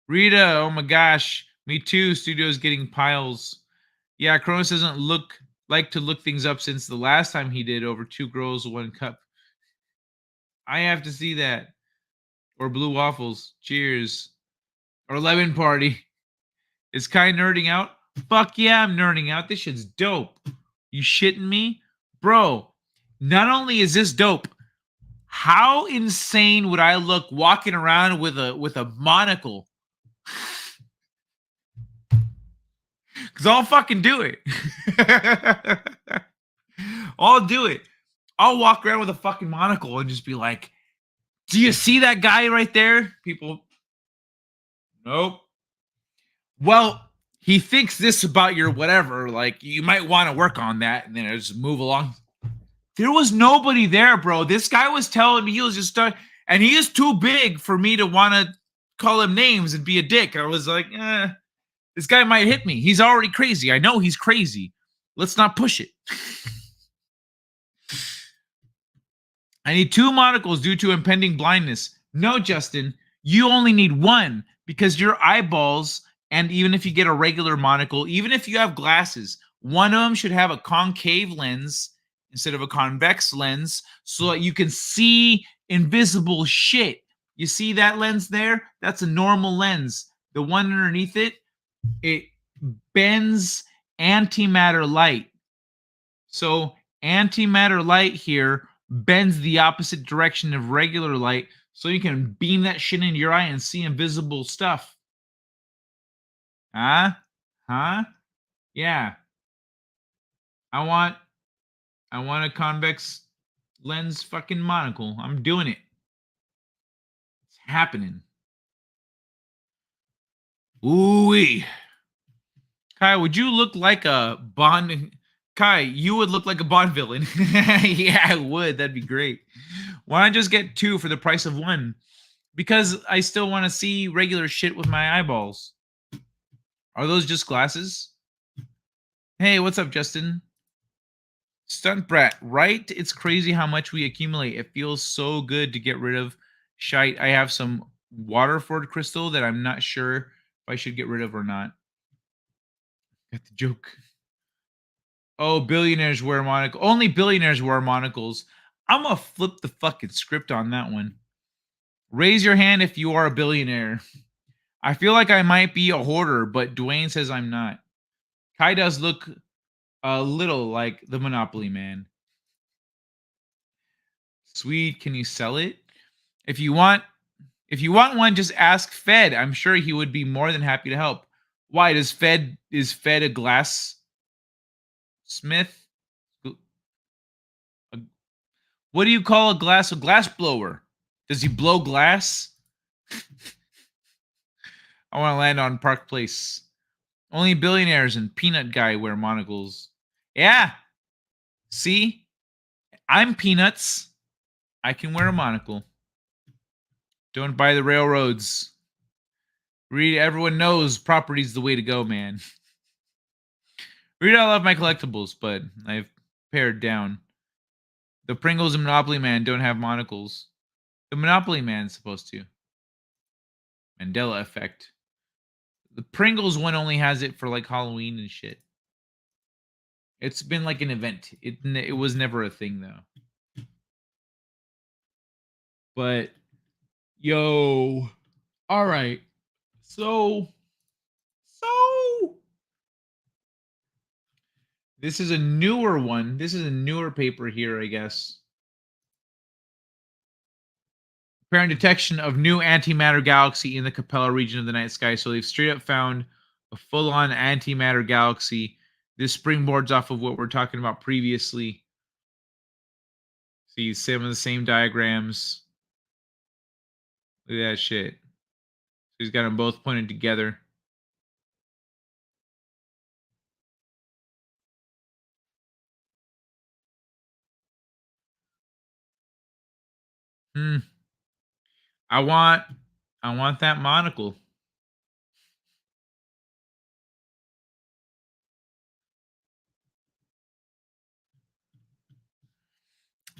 Rita, oh my gosh. Me too. Studio's getting piles. Yeah, Cronus doesn't like to look things up since the last time he did over 2 girls, 1 cup. I have to see that. Or blue waffles. Cheers. Or lemon party. Is Kai nerding out? Fuck yeah, I'm nerding out. This shit's dope. You shitting me? Bro, not only is this dope, how insane would I look walking around with a monocle? Because I'll fucking do it. I'll do it. I'll walk around with a fucking monocle and just be like, Do you see that guy right there? People, nope. Well, he thinks this about your whatever. Like, you might want to work on that, and then just move along. There was nobody there, bro. This guy was telling me he was just and he is too big for me to want to call him names and be a dick. I was like, this guy might hit me. He's already crazy. I know he's crazy. Let's not push it. I need 2 monocles due to impending blindness. No, Justin, you only need 1 because your eyeballs, and even if you get a regular monocle, even if you have glasses, one of them should have a concave lens instead of a convex lens so that you can see invisible shit. You see that lens there? That's a normal lens. The one underneath it, it bends antimatter light. So antimatter light here bends the opposite direction of regular light so you can beam that shit into your eye and see invisible stuff. Huh? Yeah. I want a convex lens fucking monocle. I'm doing it. It's happening. Ooh-wee. Kai, would you look like a Bond? Kai, you would look like a Bond villain. Yeah, I would. That'd be great. Why not just get 2 for the price of 1? Because I still want to see regular shit with my eyeballs. Are those just glasses? Hey, what's up, Justin? Stunt brat, right? It's crazy how much we accumulate. It feels so good to get rid of shite. I have some Waterford crystal that I'm not sure if I should get rid of or not. Got the joke. Oh, billionaires wear monocles. Only billionaires wear monocles. I'm gonna flip the fucking script on that one. Raise your hand if you are a billionaire. I feel like I might be a hoarder, but Dwayne says I'm not. Kai does look a little like the Monopoly Man. Sweet, can you sell it? If you want one, just ask Fed. I'm sure he would be more than happy to help. Why is Fed a glass smith? What do you call a glass blower? Does he blow glass? I want to land on Park Place. Only billionaires and Peanut Guy wear monocles. Yeah. See? I'm Peanuts. I can wear a monocle. Don't buy the railroads. Everyone knows property's the way to go, man. I love my collectibles, but I've pared down. The Pringles and Monopoly Man don't have monocles. The Monopoly Man's supposed to. Mandela effect. The Pringles one only has it for like Halloween and shit. It's been like an event. It was never a thing though. But yo, all right. So this is a newer one. This is a newer paper here, I guess. Apparent detection of new antimatter galaxy in the Capella region of the night sky. So they've straight up found a full-on antimatter galaxy. This springboards off of what we're talking about previously. See some of the same diagrams. Look at that shit. He's got them both pointed together. I want that monocle.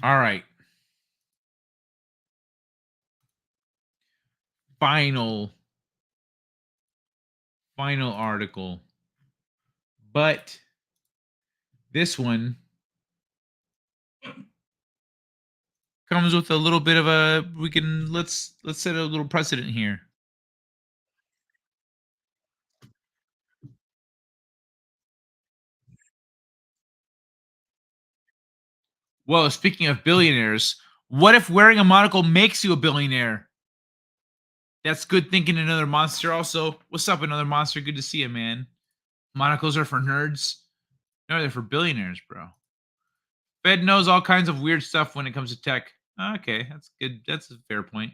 All right. Final article. But this one comes with a little bit of a let's set a little precedent here. Well, speaking of billionaires, what if wearing a monocle makes you a billionaire? That's good thinking, Another Monster. Also, what's up, Another Monster? Good to see you, man. Monocles are for nerds. No, they're for billionaires, bro. Fed knows all kinds of weird stuff when it comes to tech. Okay, that's good. That's a fair point.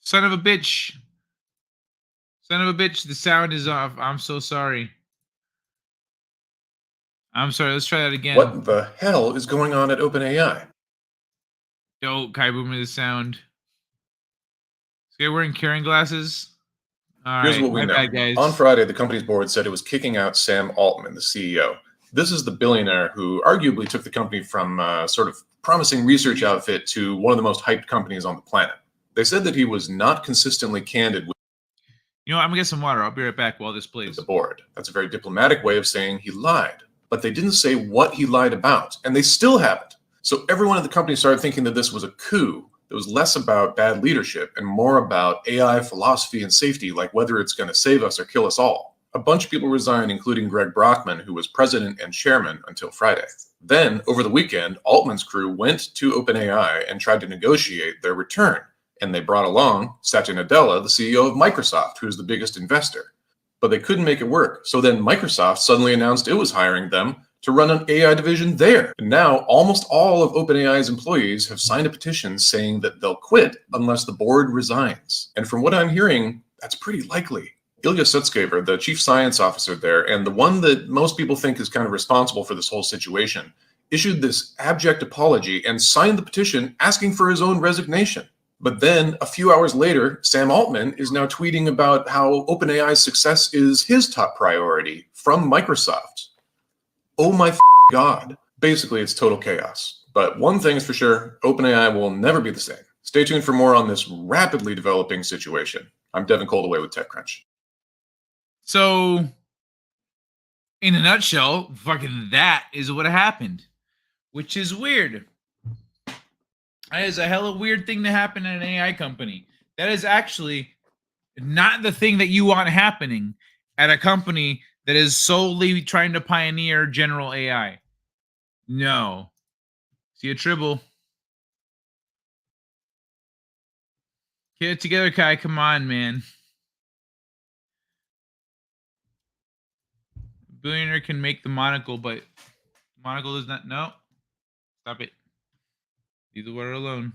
Son of a bitch. Son of a bitch, the sound is off. I'm so sorry. I'm sorry, let's try that again. What the hell is going on at OpenAI? Don't Kai Boomer the sound. This guy wearing carrying glasses. All Here's right, what we my know. bad, guys. On Friday, the company's board said it was kicking out Sam Altman, the CEO. This is the billionaire who arguably took the company from a sort of promising research outfit to one of the most hyped companies on the planet. They said that he was not consistently candid with You know what? I'm gonna get some water. I'll be right back while this plays. the board. That's a very diplomatic way of saying he lied. But they didn't say what he lied about, and they still haven't. So everyone at the company started thinking that this was a coup. It was less about bad leadership and more about AI philosophy and safety, like whether it's going to save us or kill us all. A bunch of people resigned, including Greg Brockman, who was president and chairman until Friday. Then, over the weekend, Altman's crew went to OpenAI and tried to negotiate their return. And they brought along Satya Nadella, the CEO of Microsoft, who's the biggest investor. But they couldn't make it work. So then Microsoft suddenly announced it was hiring them to run an AI division there. And now almost all of OpenAI's employees have signed a petition saying that they'll quit unless the board resigns. And from what I'm hearing, that's pretty likely. Ilya Sutskever, the chief science officer there, and the one that most people think is kind of responsible for this whole situation, issued this abject apology and signed the petition asking for his own resignation. But then, a few hours later, Sam Altman is now tweeting about how OpenAI's success is his top priority from Microsoft. Oh my God. Basically, it's total chaos. But one thing is for sure, OpenAI will never be the same. Stay tuned for more on this rapidly developing situation. I'm Devin Coldaway with TechCrunch. So, in a nutshell, fucking that is what happened, which is weird. That is a hella weird thing to happen in an AI company. That is actually not the thing that you want happening at a company that is solely trying to pioneer general AI. No. See a Tribble. Get it together, Kai. Come on, man. Billionaire can make the monocle, but monocle is not. No. Stop it. Leave the water alone.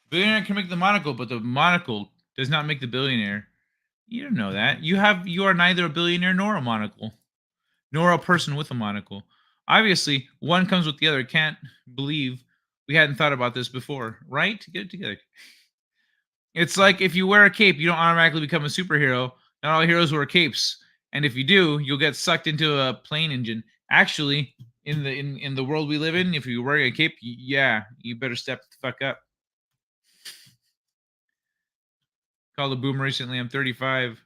Billionaire can make the monocle, but the monocle does not make the billionaire. You don't know that. You are neither a billionaire nor a monocle, nor a person with a monocle. Obviously, one comes with the other. Can't believe we hadn't thought about this before, right? Get it together. It's like if you wear a cape, you don't automatically become a superhero. Not all heroes wear capes, and if you do, you'll get sucked into a plane engine. Actually, in the world we live in, if you're wearing a cape, yeah, you better step the fuck up. Called a boomer recently. I'm 35.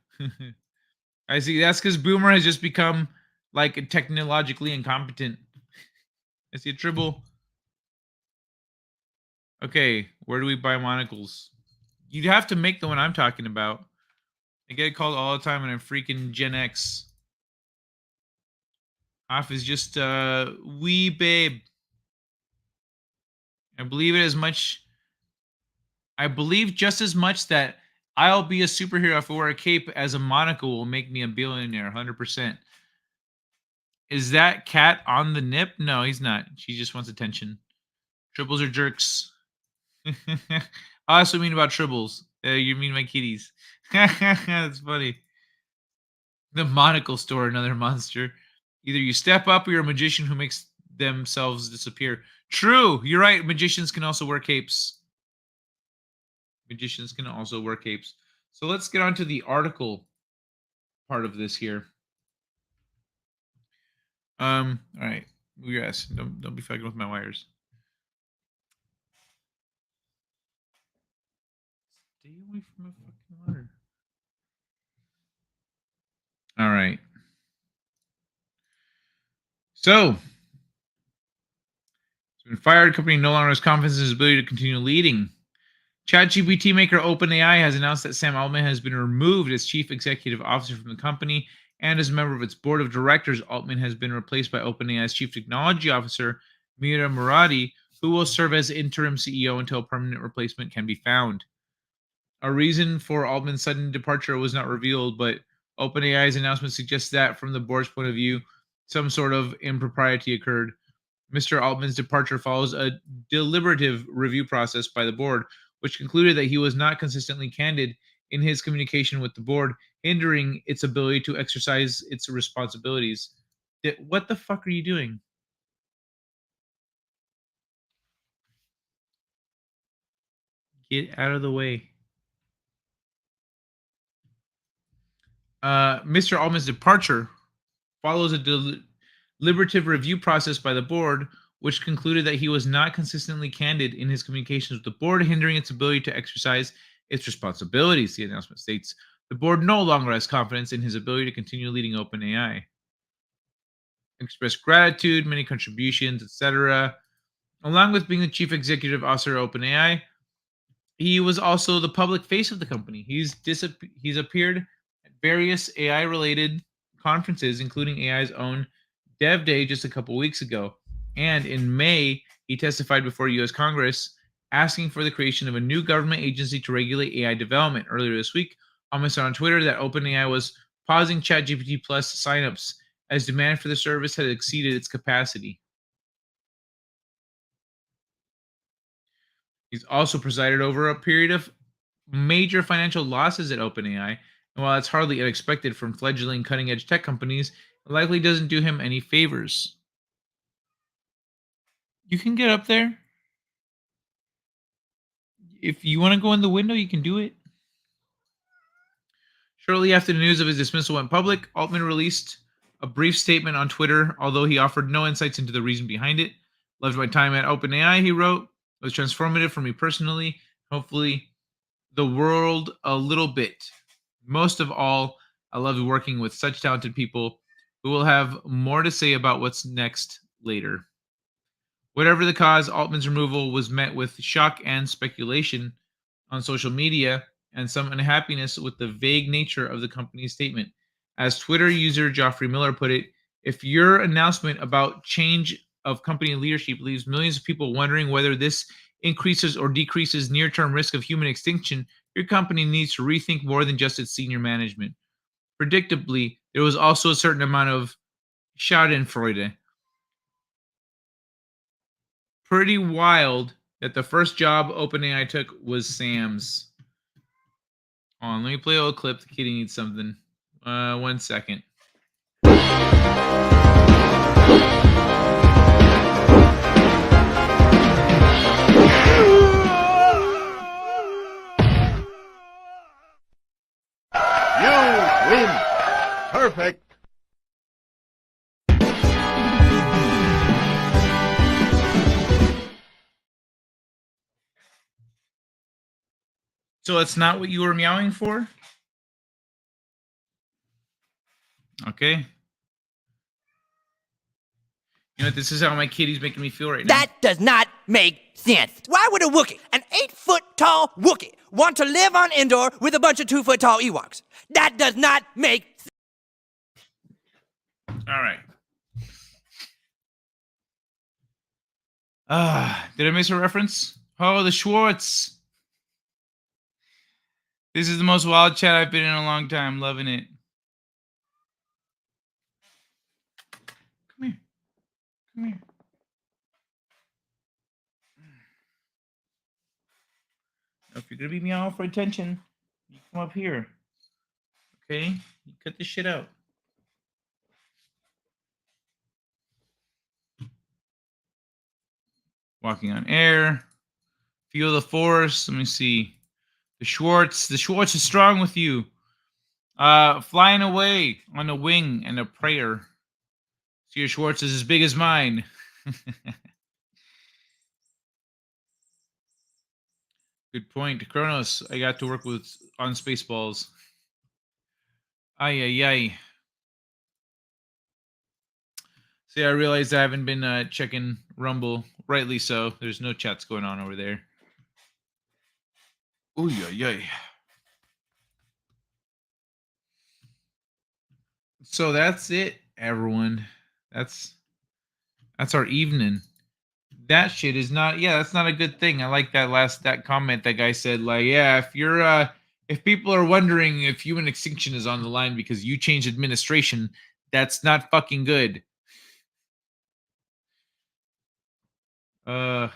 I see. That's because boomer has just become like technologically incompetent. I see a Tribble. Okay, where do we buy monocles? You'd have to make the one I'm talking about. I get called all the time and I'm freaking Gen X. Off is just wee babe. I believe it as much. I believe just as much that I'll be a superhero if I wear a cape as a monocle will make me a billionaire, 100%. Is that cat on the nip? No, he's not. She just wants attention. Tribbles are jerks. I also mean about tribbles. You mean my kitties. That's funny. The monocle store, another monster. Either you step up or you're a magician who makes themselves disappear. True. You're right. Magicians can also wear capes. Magicians can also wear capes. So let's get on to the article part of this here. All right. Move your ass. Don't be fucking with my wires. Stay away from my fucking water. All right. So, he's been fired. Company no longer has confidence in his ability to continue leading. ChatGPT maker OpenAI has announced that Sam Altman has been removed as chief executive officer from the company, and as a member of its board of directors, Altman has been replaced by OpenAI's chief technology officer, Mira Murati, who will serve as interim CEO until a permanent replacement can be found. A reason for Altman's sudden departure was not revealed, but OpenAI's announcement suggests that, from the board's point of view, some sort of impropriety occurred. Mr. Altman's departure follows a deliberative review process by the board, which concluded that he was not consistently candid in his communication with the board, hindering its ability to exercise its responsibilities. What the fuck are you doing? Get out of the way. Mr. Altman's departure follows a deliberative review process by the board, which concluded that he was not consistently candid in his communications with the board, hindering its ability to exercise its responsibilities, the announcement states. The board no longer has confidence in his ability to continue leading OpenAI. Expressed gratitude, many contributions, etc. Along with being the chief executive officer of OpenAI, he was also the public face of the company. He's appeared at various AI-related conferences, including AI's own Dev Day just a couple weeks ago. And in May, he testified before U.S. Congress asking for the creation of a new government agency to regulate AI development. Earlier this week, Altman said on Twitter that OpenAI was pausing ChatGPT Plus signups as demand for the service had exceeded its capacity. He's also presided over a period of major financial losses at OpenAI, and while it's hardly unexpected from fledgling cutting-edge tech companies, it likely doesn't do him any favors. You can get up there. If you want to go in the window, you can do it. Shortly after the news of his dismissal went public, Altman released a brief statement on Twitter, although he offered no insights into the reason behind it. Loved my time at OpenAI, he wrote. It was transformative for me personally, hopefully the world a little bit. Most of all, I loved working with such talented people who will have more to say about what's next later. Whatever the cause, Altman's removal was met with shock and speculation on social media and some unhappiness with the vague nature of the company's statement. As Twitter user Geoffrey Miller put it, if your announcement about change of company leadership leaves millions of people wondering whether this increases or decreases near-term risk of human extinction, your company needs to rethink more than just its senior management. Predictably, there was also a certain amount of schadenfreude. Pretty wild that the first job OpenAI took was Sam's. Hold on, let me play a little clip. The kitty needs something. 1 second. You win. Perfect. So it's not what you were meowing for? Okay. You know what? This is how my kitty's making me feel right now. That does not make sense. Why would a Wookiee, an 8-foot-tall Wookiee, want to live on Endor with a bunch of 2-foot-tall Ewoks? That does not make sense. All right. Did I miss a reference? Oh, the Schwartz. This is the most wild chat I've been in a long time. Loving it. Come here. If you're gonna be meowing for attention, you come up here. Okay? You cut this shit out. Walking on air. Feel the force. Let me see. The Schwartz is strong with you. Flying away on a wing and a prayer. So your Schwartz is as big as mine. Good point. Kronos, I got to work with on Spaceballs. Ay, ay, ay. See, I realized I haven't been checking Rumble. Rightly so. There's no chats going on over there. Ooh, ay, ay. So that's it, everyone. That's our evening. That shit is not. Yeah, that's not a good thing. I like that comment that guy said. Like, yeah, if people are wondering if human extinction is on the line because you changed administration, that's not fucking good. Yeah,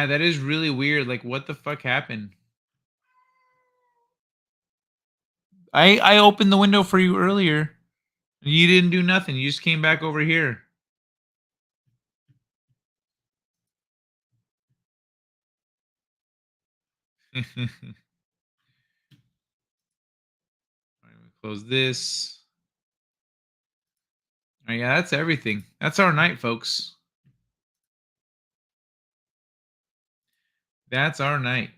that is really weird. Like, what the fuck happened? I opened the window for you earlier. You didn't do nothing. You just came back over here. Close this. Oh, yeah, that's everything. That's our night, folks. That's our night.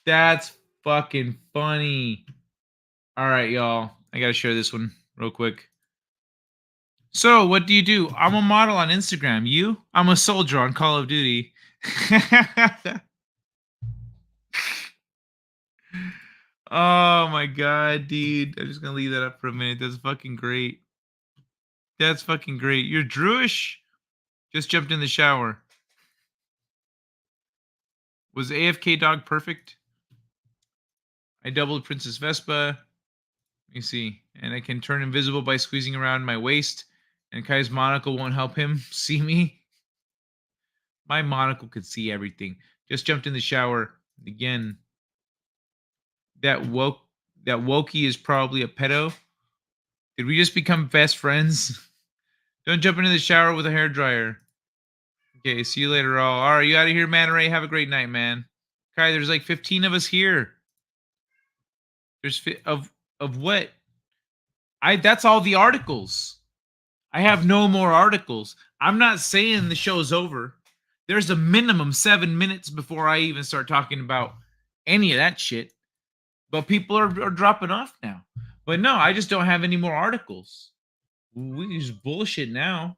That's fucking funny. All right, y'all. I got to share this one real quick. So, what do? I'm a model on Instagram. You? I'm a soldier on Call of Duty. Oh my god, dude. I'm just going to leave that up for a minute. That's fucking great. That's fucking great. You're Druish? Just jumped in the shower. Was AFK dog perfect? I doubled Princess Vespa. Let me see. And I can turn invisible by squeezing around my waist. And Kai's monocle won't help him see me. My monocle could see everything. Just jumped in the shower. Again. That Wokey is probably a pedo. Did we just become best friends? Don't jump into the shower with a hairdryer. Okay, see you later, all. All right, you out of here, Man Ray. Have a great night, man. Kai, there's like 15 of us here. There's of what? That's all the articles. I have no more articles. I'm not saying the show's over. There's a minimum 7 minutes before I even start talking about any of that shit. But people are dropping off now. But no, I just don't have any more articles. We use bullshit now.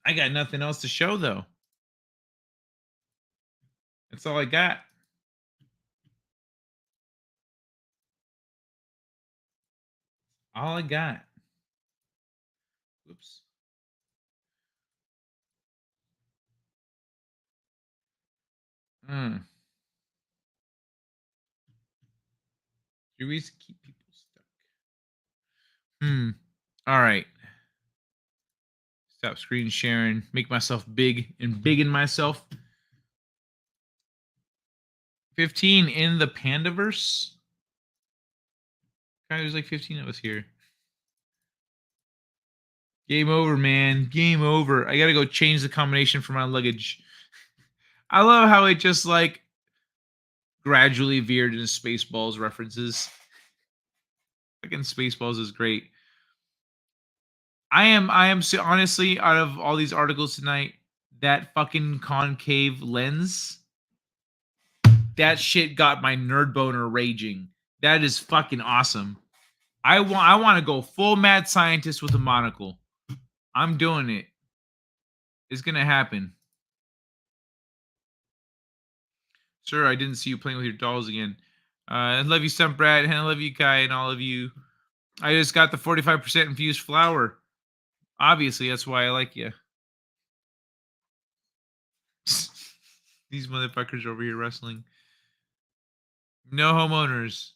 I got nothing else to show, though. That's all I got. All I got. Oops. Do we keep people stuck? All right. Stop screen sharing. Make myself big and big in myself. 15 in the Pandaverse. There's like 15 of us here. Game over, man. Game over. I gotta go change the combination for my luggage. I love how it just like gradually veered into Spaceballs references. Fucking Spaceballs is great. I am honestly, out of all these articles tonight, that fucking concave lens, that shit got my nerd boner raging. That is fucking awesome. I want to go full mad scientist with a monocle. I'm doing it. It's gonna happen. Sir, I didn't see you playing with your dolls again. I love you, Stump Brad, and I love you, Kai, and all of you. I just got the 45% infused flour. Obviously, that's why I like you. These motherfuckers over here wrestling. No homeowners.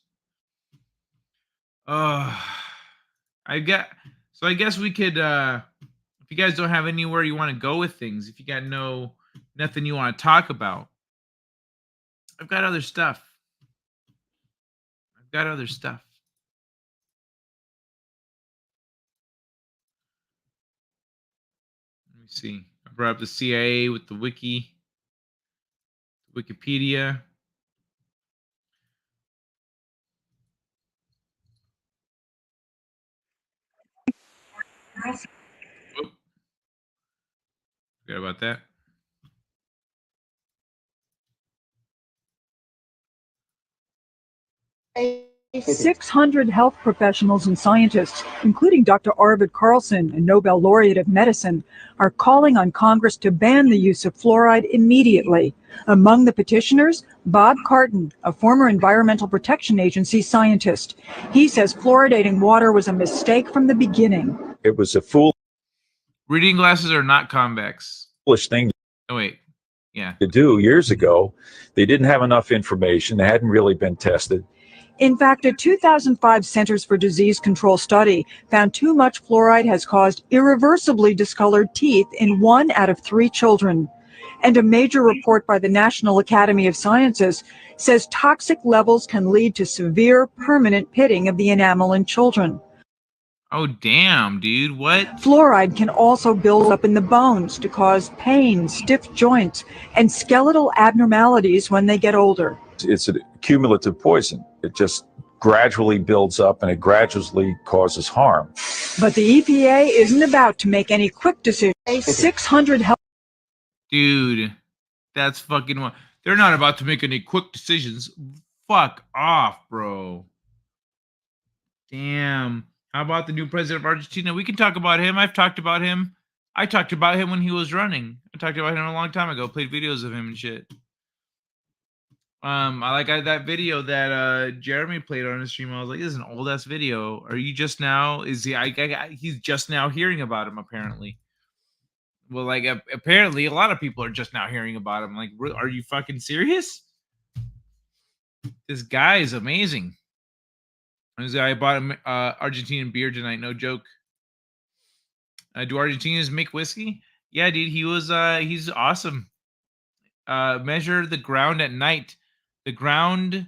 I guess we could if you guys don't have anywhere you want to go with things, if you got nothing you want to talk about, I've got other stuff. Let me see. I brought up the CIA with the Wikipedia. Oh. Forgot about that. Hey. 600 health professionals and scientists, including Dr. Arvid Carlson, a Nobel laureate of medicine, are calling on Congress to ban the use of fluoride immediately. Among the petitioners, Bob Carton, a former Environmental Protection Agency scientist. He says fluoridating water was a mistake from the beginning. It was a foolish. Reading glasses are not convex. Thing. Oh, wait. Yeah. To do years ago. They didn't have enough information. They hadn't really been tested. In fact, a 2005 Centers for Disease Control study found too much fluoride has caused irreversibly discolored teeth in 1 out of 3 children. And a major report by the National Academy of Sciences says toxic levels can lead to severe permanent pitting of the enamel in children. Oh, damn, dude. What? Fluoride can also build up in the bones to cause pain, stiff joints, and skeletal abnormalities when they get older. It's a cumulative poison. It just gradually builds up and it gradually causes harm. But the EPA isn't about to make any quick decisions. 600 health. Dude, that's fucking what. They're not about to make any quick decisions. Fuck off, bro. Damn. How about the new president of Argentina? We can talk about him. I've talked about him. I talked about him when he was running. I talked about him a long time ago. Played videos of him and shit. I like that video that Jeremy played on his stream. I was like, this is an old ass video. Are you just now? Is he? He's just now hearing about him apparently. Well, like apparently a lot of people are just now hearing about him. Like, are you fucking serious? This guy is amazing. I bought him Argentinian beer tonight. No joke. Do Argentinians make whiskey? Yeah, dude. He's awesome. Measure the ground at night. The ground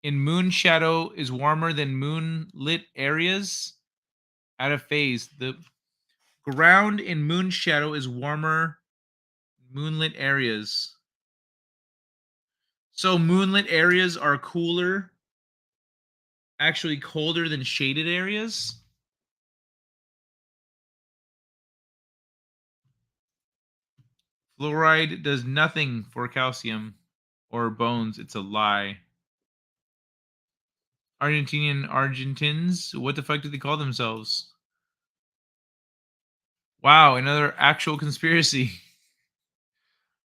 in moon shadow is warmer than moonlit areas. Out of phase. The ground in moon shadow is warmer moonlit areas. So moonlit areas are cooler, actually colder than shaded areas. Fluoride does nothing for calcium or bones. It's a lie. Argentins, what the fuck do they call themselves? Wow, another actual conspiracy.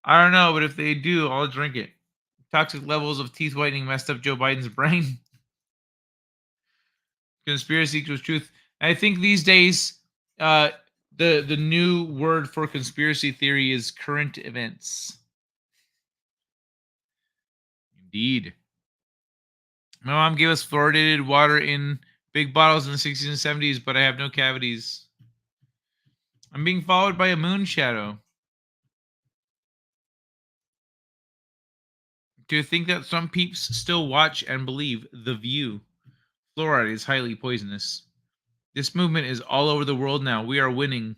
I don't know, but if they do, I'll drink it. Toxic levels of teeth whitening messed up Joe Biden's brain. Conspiracy equals truth. I think these days, the new word for conspiracy theory is current events. Indeed. My mom gave us fluoridated water in big bottles in the 60s and 70s, but I have no cavities. I'm being followed by a moon shadow. Do you think that some peeps still watch and believe The View? Fluoride is highly poisonous. This movement is all over the world now. We are winning.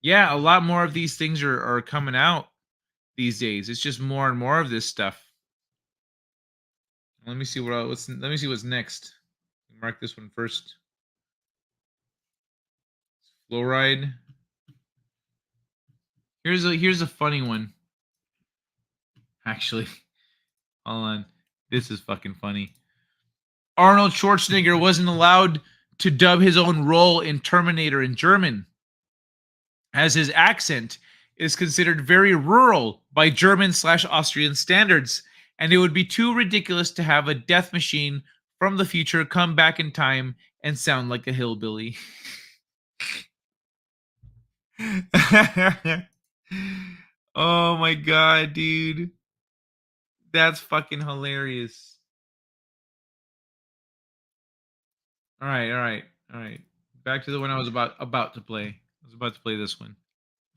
Yeah, a lot more of these things are coming out these days. It's just more and more of this stuff. Let me see what's next. Mark this one first. Fluoride. Here's a funny one. Actually, hold on. This is fucking funny. Arnold Schwarzenegger wasn't allowed to dub his own role in Terminator in German, as his accent is considered very rural by German/Austrian standards. And it would be too ridiculous to have a death machine from the future come back in time and sound like a hillbilly. Oh my god, dude. That's fucking hilarious. All right. Back to the one I was about to play. I was about to play this one.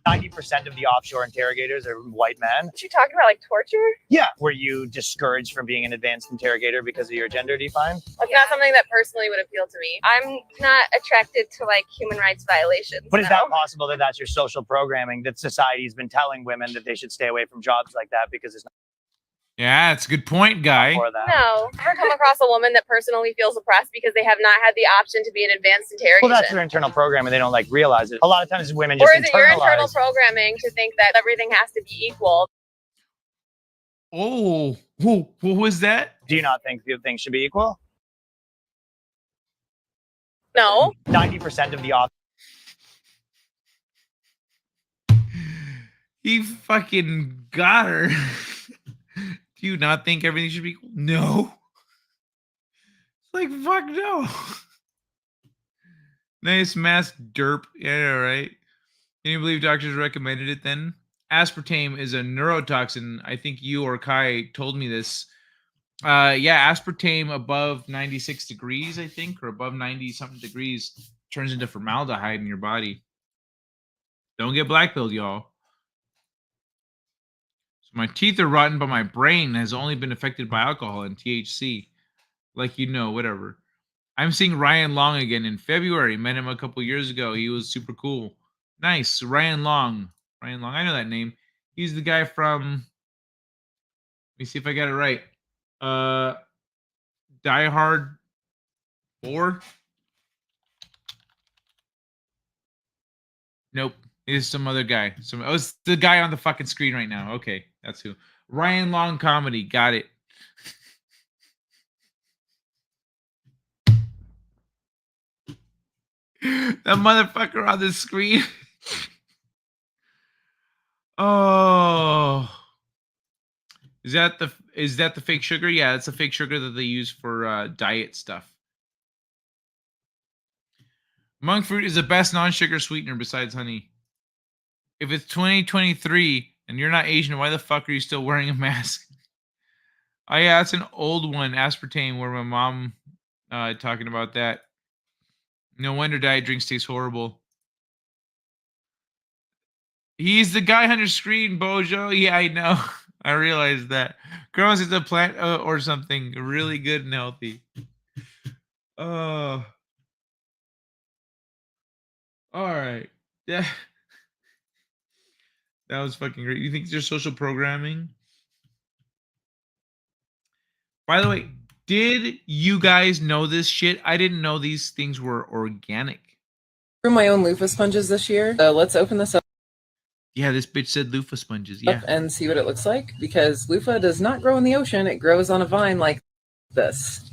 90% of the offshore interrogators are white men. What you talking about, like torture? Yeah. Were you discouraged from being an advanced interrogator because of your gender, do you find? That's not something that personally would appeal to me. I'm not attracted to like human rights violations. But is that possible that that's your social programming, that society's been telling women that they should stay away from jobs like that because it's not? Yeah, it's a good point, guy. No. Ever come across a woman that personally feels oppressed because they have not had the option to be an advanced interrogation? Well, that's their internal programming. They don't like realize it. A lot of times women just Or is it your internal programming to think that everything has to be equal? Oh, what was that? Do you not think things should be equal? No. 90% of the off. He fucking got her. Do you not think everything should be equal? No. It's like, fuck no. Nice mass derp. Yeah, right. Can you believe doctors recommended it then? Aspartame is a neurotoxin. I think you or Kai told me this. Yeah, aspartame above 96 degrees, I think, or above 90-something degrees turns into formaldehyde in your body. Don't get blackpilled, y'all. So my teeth are rotten, but my brain has only been affected by alcohol and THC. Like, whatever. I'm seeing Ryan Long again in February. Met him a couple years ago. He was super cool. Nice. Ryan Long. I know that name. He's the guy from... Let me see if I got it right. Die Hard 4? Nope. It's some other guy. It's the guy on the fucking screen right now. Okay, that's who. Ryan Long comedy. Got it. That motherfucker on the screen. Oh. Is that the fake sugar? Yeah, it's the fake sugar that they use for diet stuff. Monk fruit is the best non-sugar sweetener besides honey. If it's 2023 and you're not Asian, why the fuck are you still wearing a mask? Oh yeah, that's an old one, aspartame, where my mom talking about that. No wonder diet drinks taste horrible. He's the guy on your screen, Bojo. Yeah, I know. I realized that. Crohn's is a plant or something really good and healthy. Oh. All right. Yeah. That was fucking great. You think there's social programming? By the way, did you guys know this shit? I didn't know these things were organic. Grew my own loofah sponges this year. So let's open this up. Yeah, this bitch said loofah sponges. Yeah. And see what it looks like, because loofah does not grow in the ocean. It grows on a vine like this.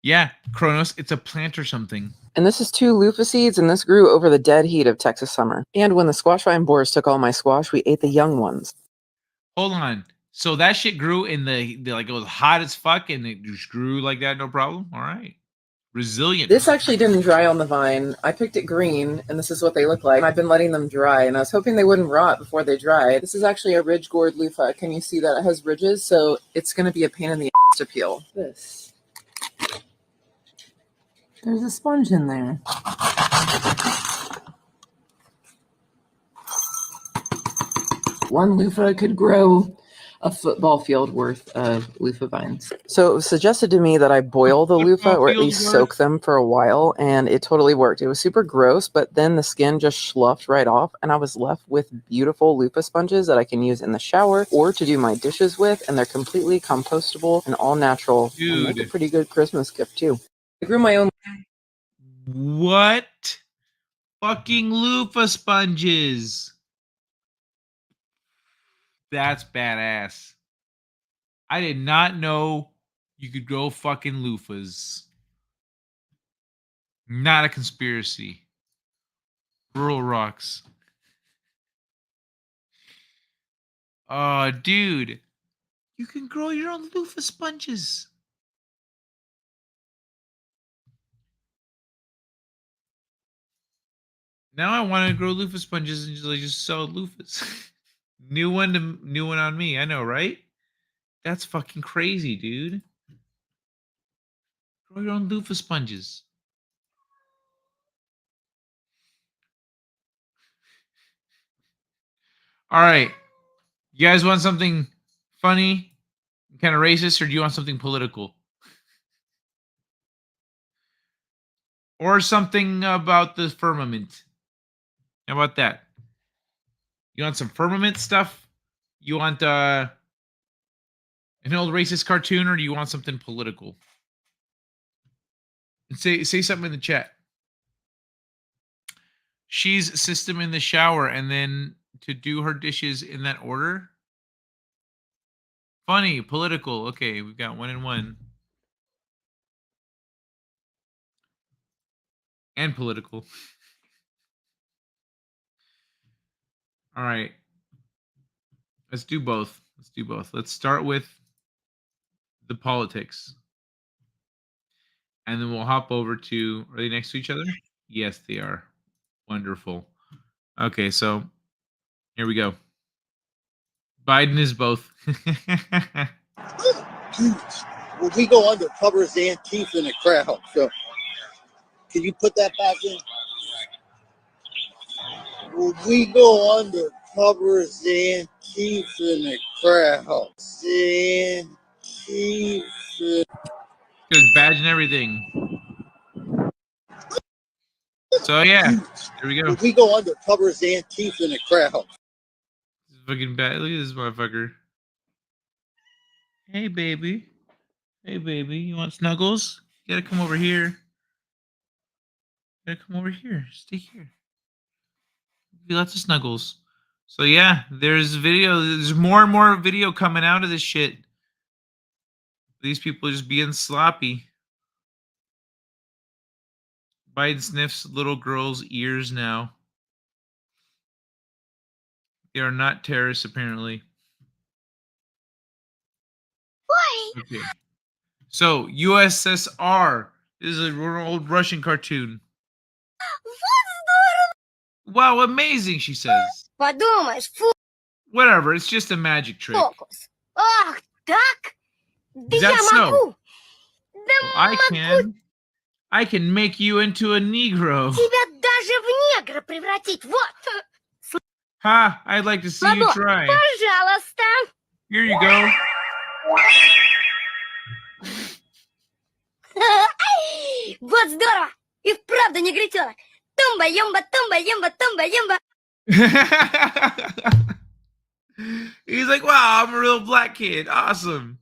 Yeah, Kronos, it's a plant or something. And this is 2 loofah seeds, and this grew over the dead heat of Texas summer. And when the squash vine borers took all my squash, we ate the young ones. Hold on. So that shit grew in the like, it was hot as fuck and it just grew like that, no problem? All right. Resilient. This actually didn't dry on the vine. I picked it green, and this is what they look like. I've been letting them dry, and I was hoping they wouldn't rot before they dry. This is actually a ridge gourd loofah. Can you see that it has ridges? So it's going to be a pain in the ass to peel. This. There's a sponge in there. One loofah could grow a football field worth of loofah vines. So it was suggested to me that I boil the loofah or at least soak them for a while, and it totally worked. It was super gross, but then the skin just sloughed right off, and I was left with beautiful loofah sponges that I can use in the shower or to do my dishes with, and they're completely compostable and all natural. Dude. And make a pretty good Christmas gift too. I grew my own. What? Fucking loofah sponges. That's badass. I did not know you could grow fucking loofahs. Not a conspiracy. Rural rocks. Oh, dude. You can grow your own loofah sponges. Now I want to grow loofah sponges and just sell loofahs. New one on me. I know, right? That's fucking crazy, dude. Grow your own loofah sponges. All right. You guys want something funny, kind of racist, or do you want something political? Or something about the firmament? How about that? You want some firmament stuff? You want an old racist cartoon, or do you want something political? And say something in the chat. She's system in the shower, and then to do her dishes in that order. Funny, political. Okay, we've got 1 and 1. And political. All right. Let's do both. Let's start with the politics. And then we'll hop over to, are they next to each other? Yes, they are. Wonderful. Okay, so here we go. Biden is both. When we go undercover as Antifa in the crowd, so can you put that back in? When we go undercover as Antifa in the crowd, Antifa. There's badge and everything. So yeah, here we go. When we go undercover as Antifa in the crowd. This is fucking bad. Look at this motherfucker. Hey baby. Hey baby, you want snuggles? You gotta come over here. Stay here. Give you lots of snuggles. So yeah, there's video. There's more and more video coming out of this shit. These people just being sloppy. Biden sniffs little girls' ears now. They are not terrorists, apparently. Why? Okay. So, USSR. This is an old Russian cartoon. Wow, amazing, she says. Подумаешь, Whatever, it's just a magic trick. фокус. Ах, так? Да Is that я so? могу. Well, I can make you into a Negro. Тебя даже в негра превратить. Вот. Ha, I'd like to see you try. Пожалуйста. Here you go. Вот здорово. И вправду негритенок. Тумба-юмба, тумба-юмба, тумба-юмба. He's like, wow, I'm a real black kid. Awesome.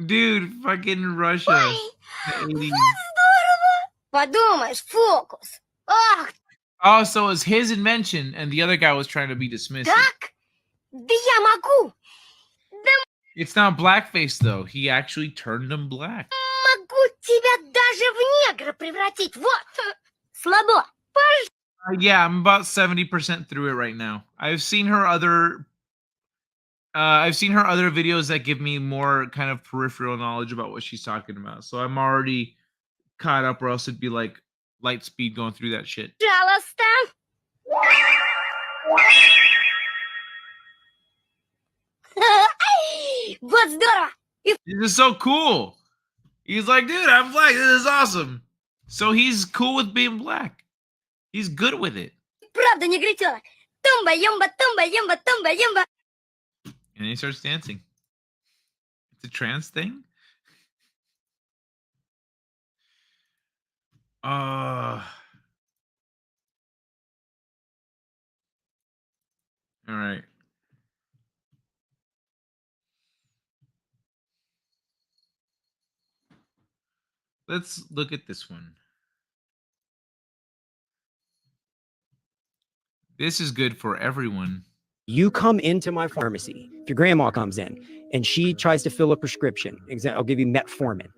Dude, fucking Russia. Вот здорово. Подумаешь, фокус. Ах, Oh, so it was his invention, and the other guy was trying to be dismissive. так? Да я могу. It's not blackface, though. He actually turned him black. Могу тебя даже в негра превратить. Вот. Слабо. Yeah, I'm about 70% through it right now. I've seen her other videos that give me more kind of peripheral knowledge about what she's talking about. So I'm already caught up, or else it'd be like light speed going through that shit. Пожалуйста. Вот здорово. This is so cool. He's like, dude, I'm black. This is awesome. So he's cool with being black. He's good with it. Правда негритенок. Тумба-юмба, тумба-юмба, тумба-юмба. And he starts dancing. It's a trans thing? All right. Let's look at this one. This is good for everyone. You come into my pharmacy. If your grandma comes in and she tries to fill a prescription, I'll give you metformin.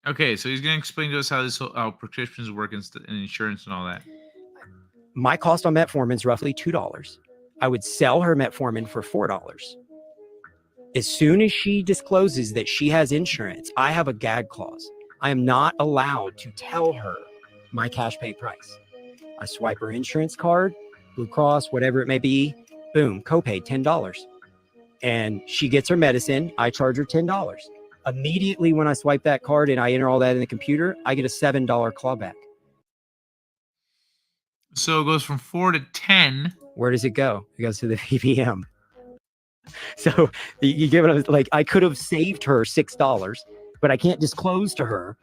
Okay, so he's going to explain to us how prescriptions work and insurance and all that. My cost on metformin is roughly $2. I would sell her metformin for $4. As soon as she discloses that she has insurance, I have a gag clause. I am not allowed to tell her my cash pay price. I swipe her insurance card, Blue Cross, whatever it may be, boom, copay $10. And she gets her medicine, I charge her $10. Immediately when I swipe that card and I enter all that in the computer, I get a $7 clawback. So it goes from 4 to 10. Where does it go? It goes to the PPM. So you get what I was like, I could have saved her $6, but I can't disclose to her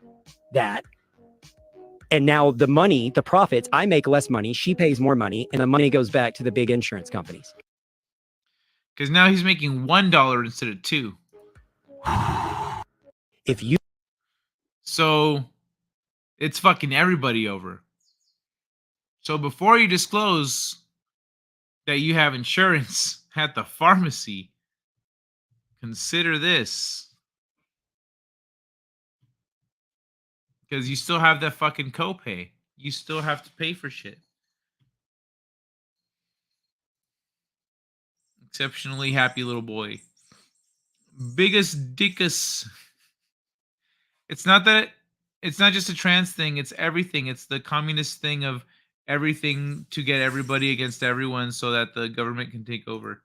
that. And now the money, the profits, I make less money, she pays more money, and the money goes back to the big insurance companies. Because now he's making $1 instead of 2. If you So it's fucking everybody over. So before you disclose that you have insurance at the pharmacy, consider this. Because you still have that fucking copay. You still have to pay for shit. Exceptionally happy little boy. Biggest dickus. It's not just a trans thing, it's everything. It's the communist thing of everything to get everybody against everyone so that the government can take over.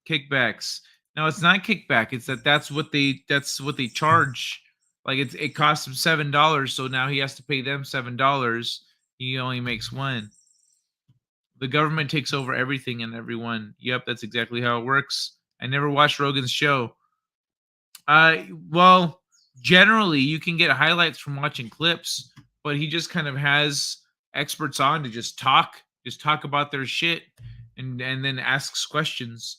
Kickbacks. No, it's not kickback. It's that's what they charge. Like it costs him $7, so now he has to pay them $7. He only makes $1. The government takes over everything and everyone. Yep, that's exactly how it works. I never watched Rogan's show. Well, generally you can get highlights from watching clips, but he just kind of has experts on to just talk about their shit and then asks questions.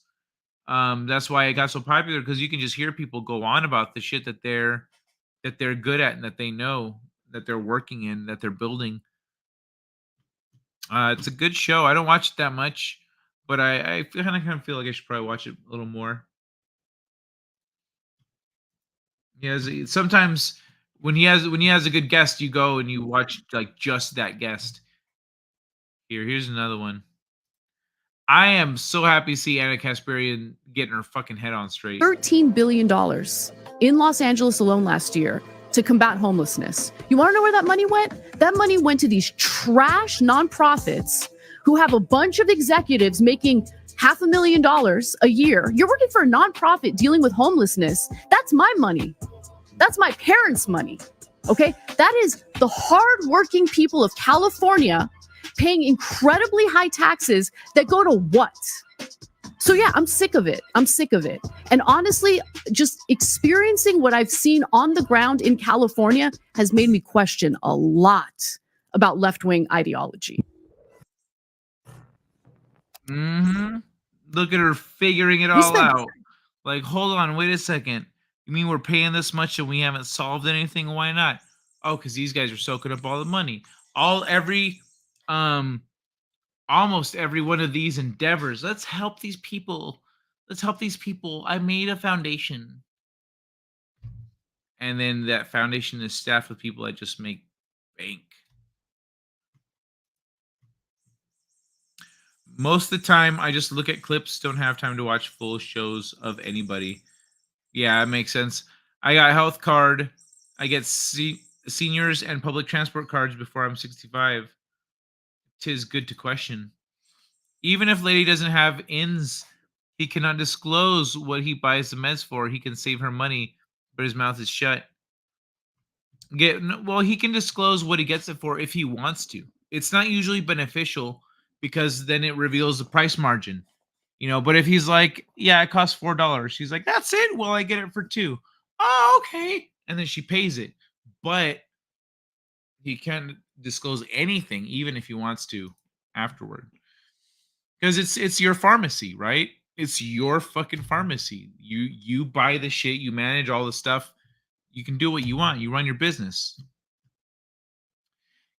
That's why it got so popular, because you can just hear people go on about the shit that they're good at and that they know, that they're working in, that they're building. It's a good show. I don't watch it that much, but I kind of feel like I should probably watch it a little more. Yeah, sometimes when he has a good guest, you go and you watch like just that guest. Here's another one. I am so happy to see Anna Kasparian getting her fucking head on straight. $13 billion in Los Angeles alone last year to combat homelessness. You want to know where that money went? That money went to these trash nonprofits who have a bunch of executives making $500,000 a year. You're working for a nonprofit dealing with homelessness. That's my money. That's my parents' money. Okay? That is the hardworking people of California paying incredibly high taxes that go to what? So yeah, I'm sick of it. And honestly, just experiencing what I've seen on the ground in California has made me question a lot about left-wing ideology. Mm-hmm. Look at her figuring it all out. Like, hold on, wait a second. You mean we're paying this much and we haven't solved anything? Why not? Oh, because these guys are soaking up all the money. Almost every one of these endeavors. Let's help these people. I made a foundation. And then that foundation is staffed with people that just make bank. Most of the time, I just look at clips, don't have time to watch full shows of anybody. Yeah, it makes sense. I got a health card. I get seniors and public transport cards before I'm 65. 'Tis good to question. Even if lady doesn't have ins, he cannot disclose what he buys the meds for. He can save her money, but his mouth is shut. He can disclose what he gets it for if he wants to. It's not usually beneficial because then it reveals the price margin. But if he's like, yeah, it costs $4. She's like, that's it? Well, I get it for $2. Oh, okay. And then she pays it. But he can't disclose anything, even if he wants to afterward. Because it's your pharmacy, right? It's your fucking pharmacy. You buy the shit, you manage all the stuff. You can do what you want. You run your business.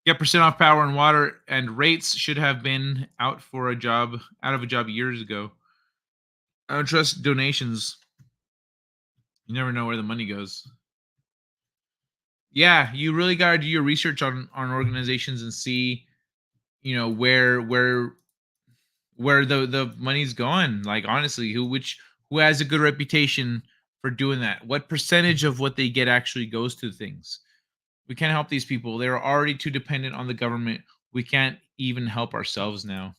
Get percent off power and water, and rates should have been out of a job years ago. I don't trust donations. You never know where the money goes. Yeah, you really gotta do your research on organizations and see, where where the money's going. Like, honestly, who has a good reputation for doing that? What percentage of what they get actually goes to things? We can't help these people. They're already too dependent on the government. We can't even help ourselves now.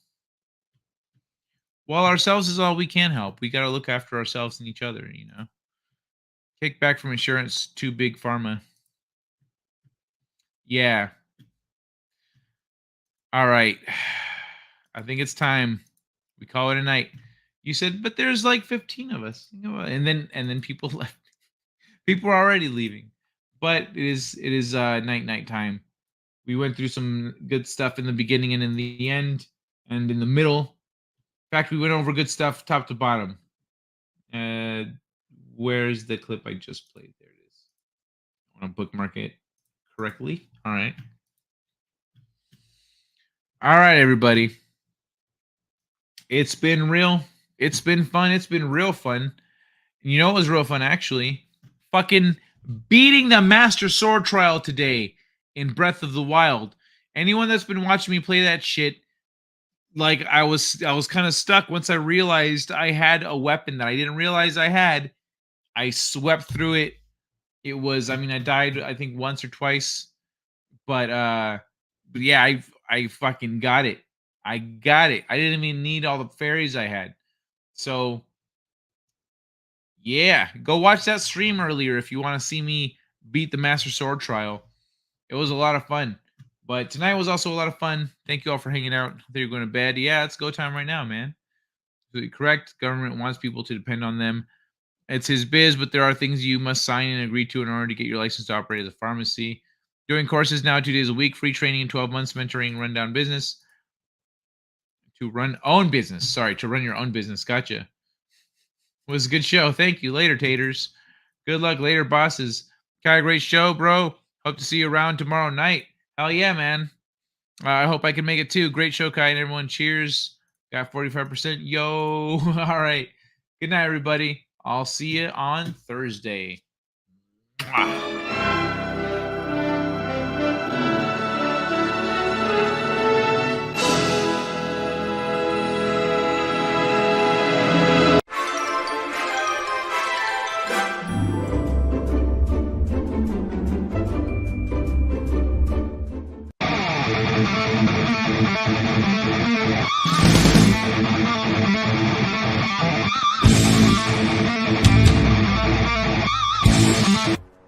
Well, ourselves is all we can help. We got to look after ourselves and each other, you know. Kick back from insurance to big pharma. Yeah. All right. I think it's time we call it a night. You said, but there's like 15 of us, you know, and then people left. People are already leaving, but it is night time. We went through some good stuff in the beginning and in the end and in the middle. In fact, we went over good stuff top to bottom. Where's the clip I just played? There it is. I want to bookmark it correctly. All right. All right, everybody. It's been real. It's been fun. It's been real fun. You know what was real fun, actually? Fucking beating the Master Sword Trial today in Breath of the Wild. Anyone that's been watching me play that shit, like, I was kind of stuck once I realized I had a weapon that I didn't realize I had. I swept through it. It was, I mean, I died, I think, once or twice. But yeah, I fucking got it. I got it. I didn't even need all the fairies I had. So, yeah, go watch that stream earlier if you want to see me beat the Master Sword Trial. It was a lot of fun. But tonight was also a lot of fun. Thank you all for hanging out. I think you're going to bed. Yeah, it's go time right now, man. Correct. Government wants people to depend on them. It's his biz, but there are things you must sign and agree to in order to get your license to operate as a pharmacy. Doing courses now 2 days a week, free training in 12 months, mentoring, rundown business. To run your own business. Gotcha. It was a good show. Thank you. Later, taters. Good luck later, bosses. Got a great show, bro. Hope to see you around tomorrow night. Hell yeah, man. I hope I can make it too. Great show, Kai, and everyone. Cheers. Got 45%. Yo. All right. Good night, everybody. I'll see you on Thursday. Mwah.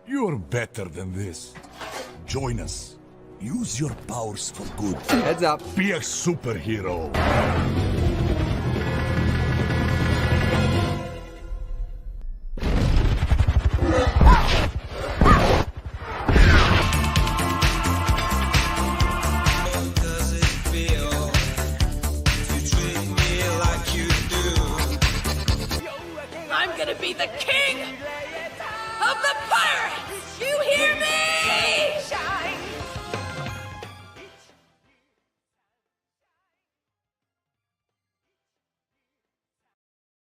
You're better than this. Join us. Use your powers for good. Heads up. Be a superhero. I'm gonna be the king of the pirates! You hear me?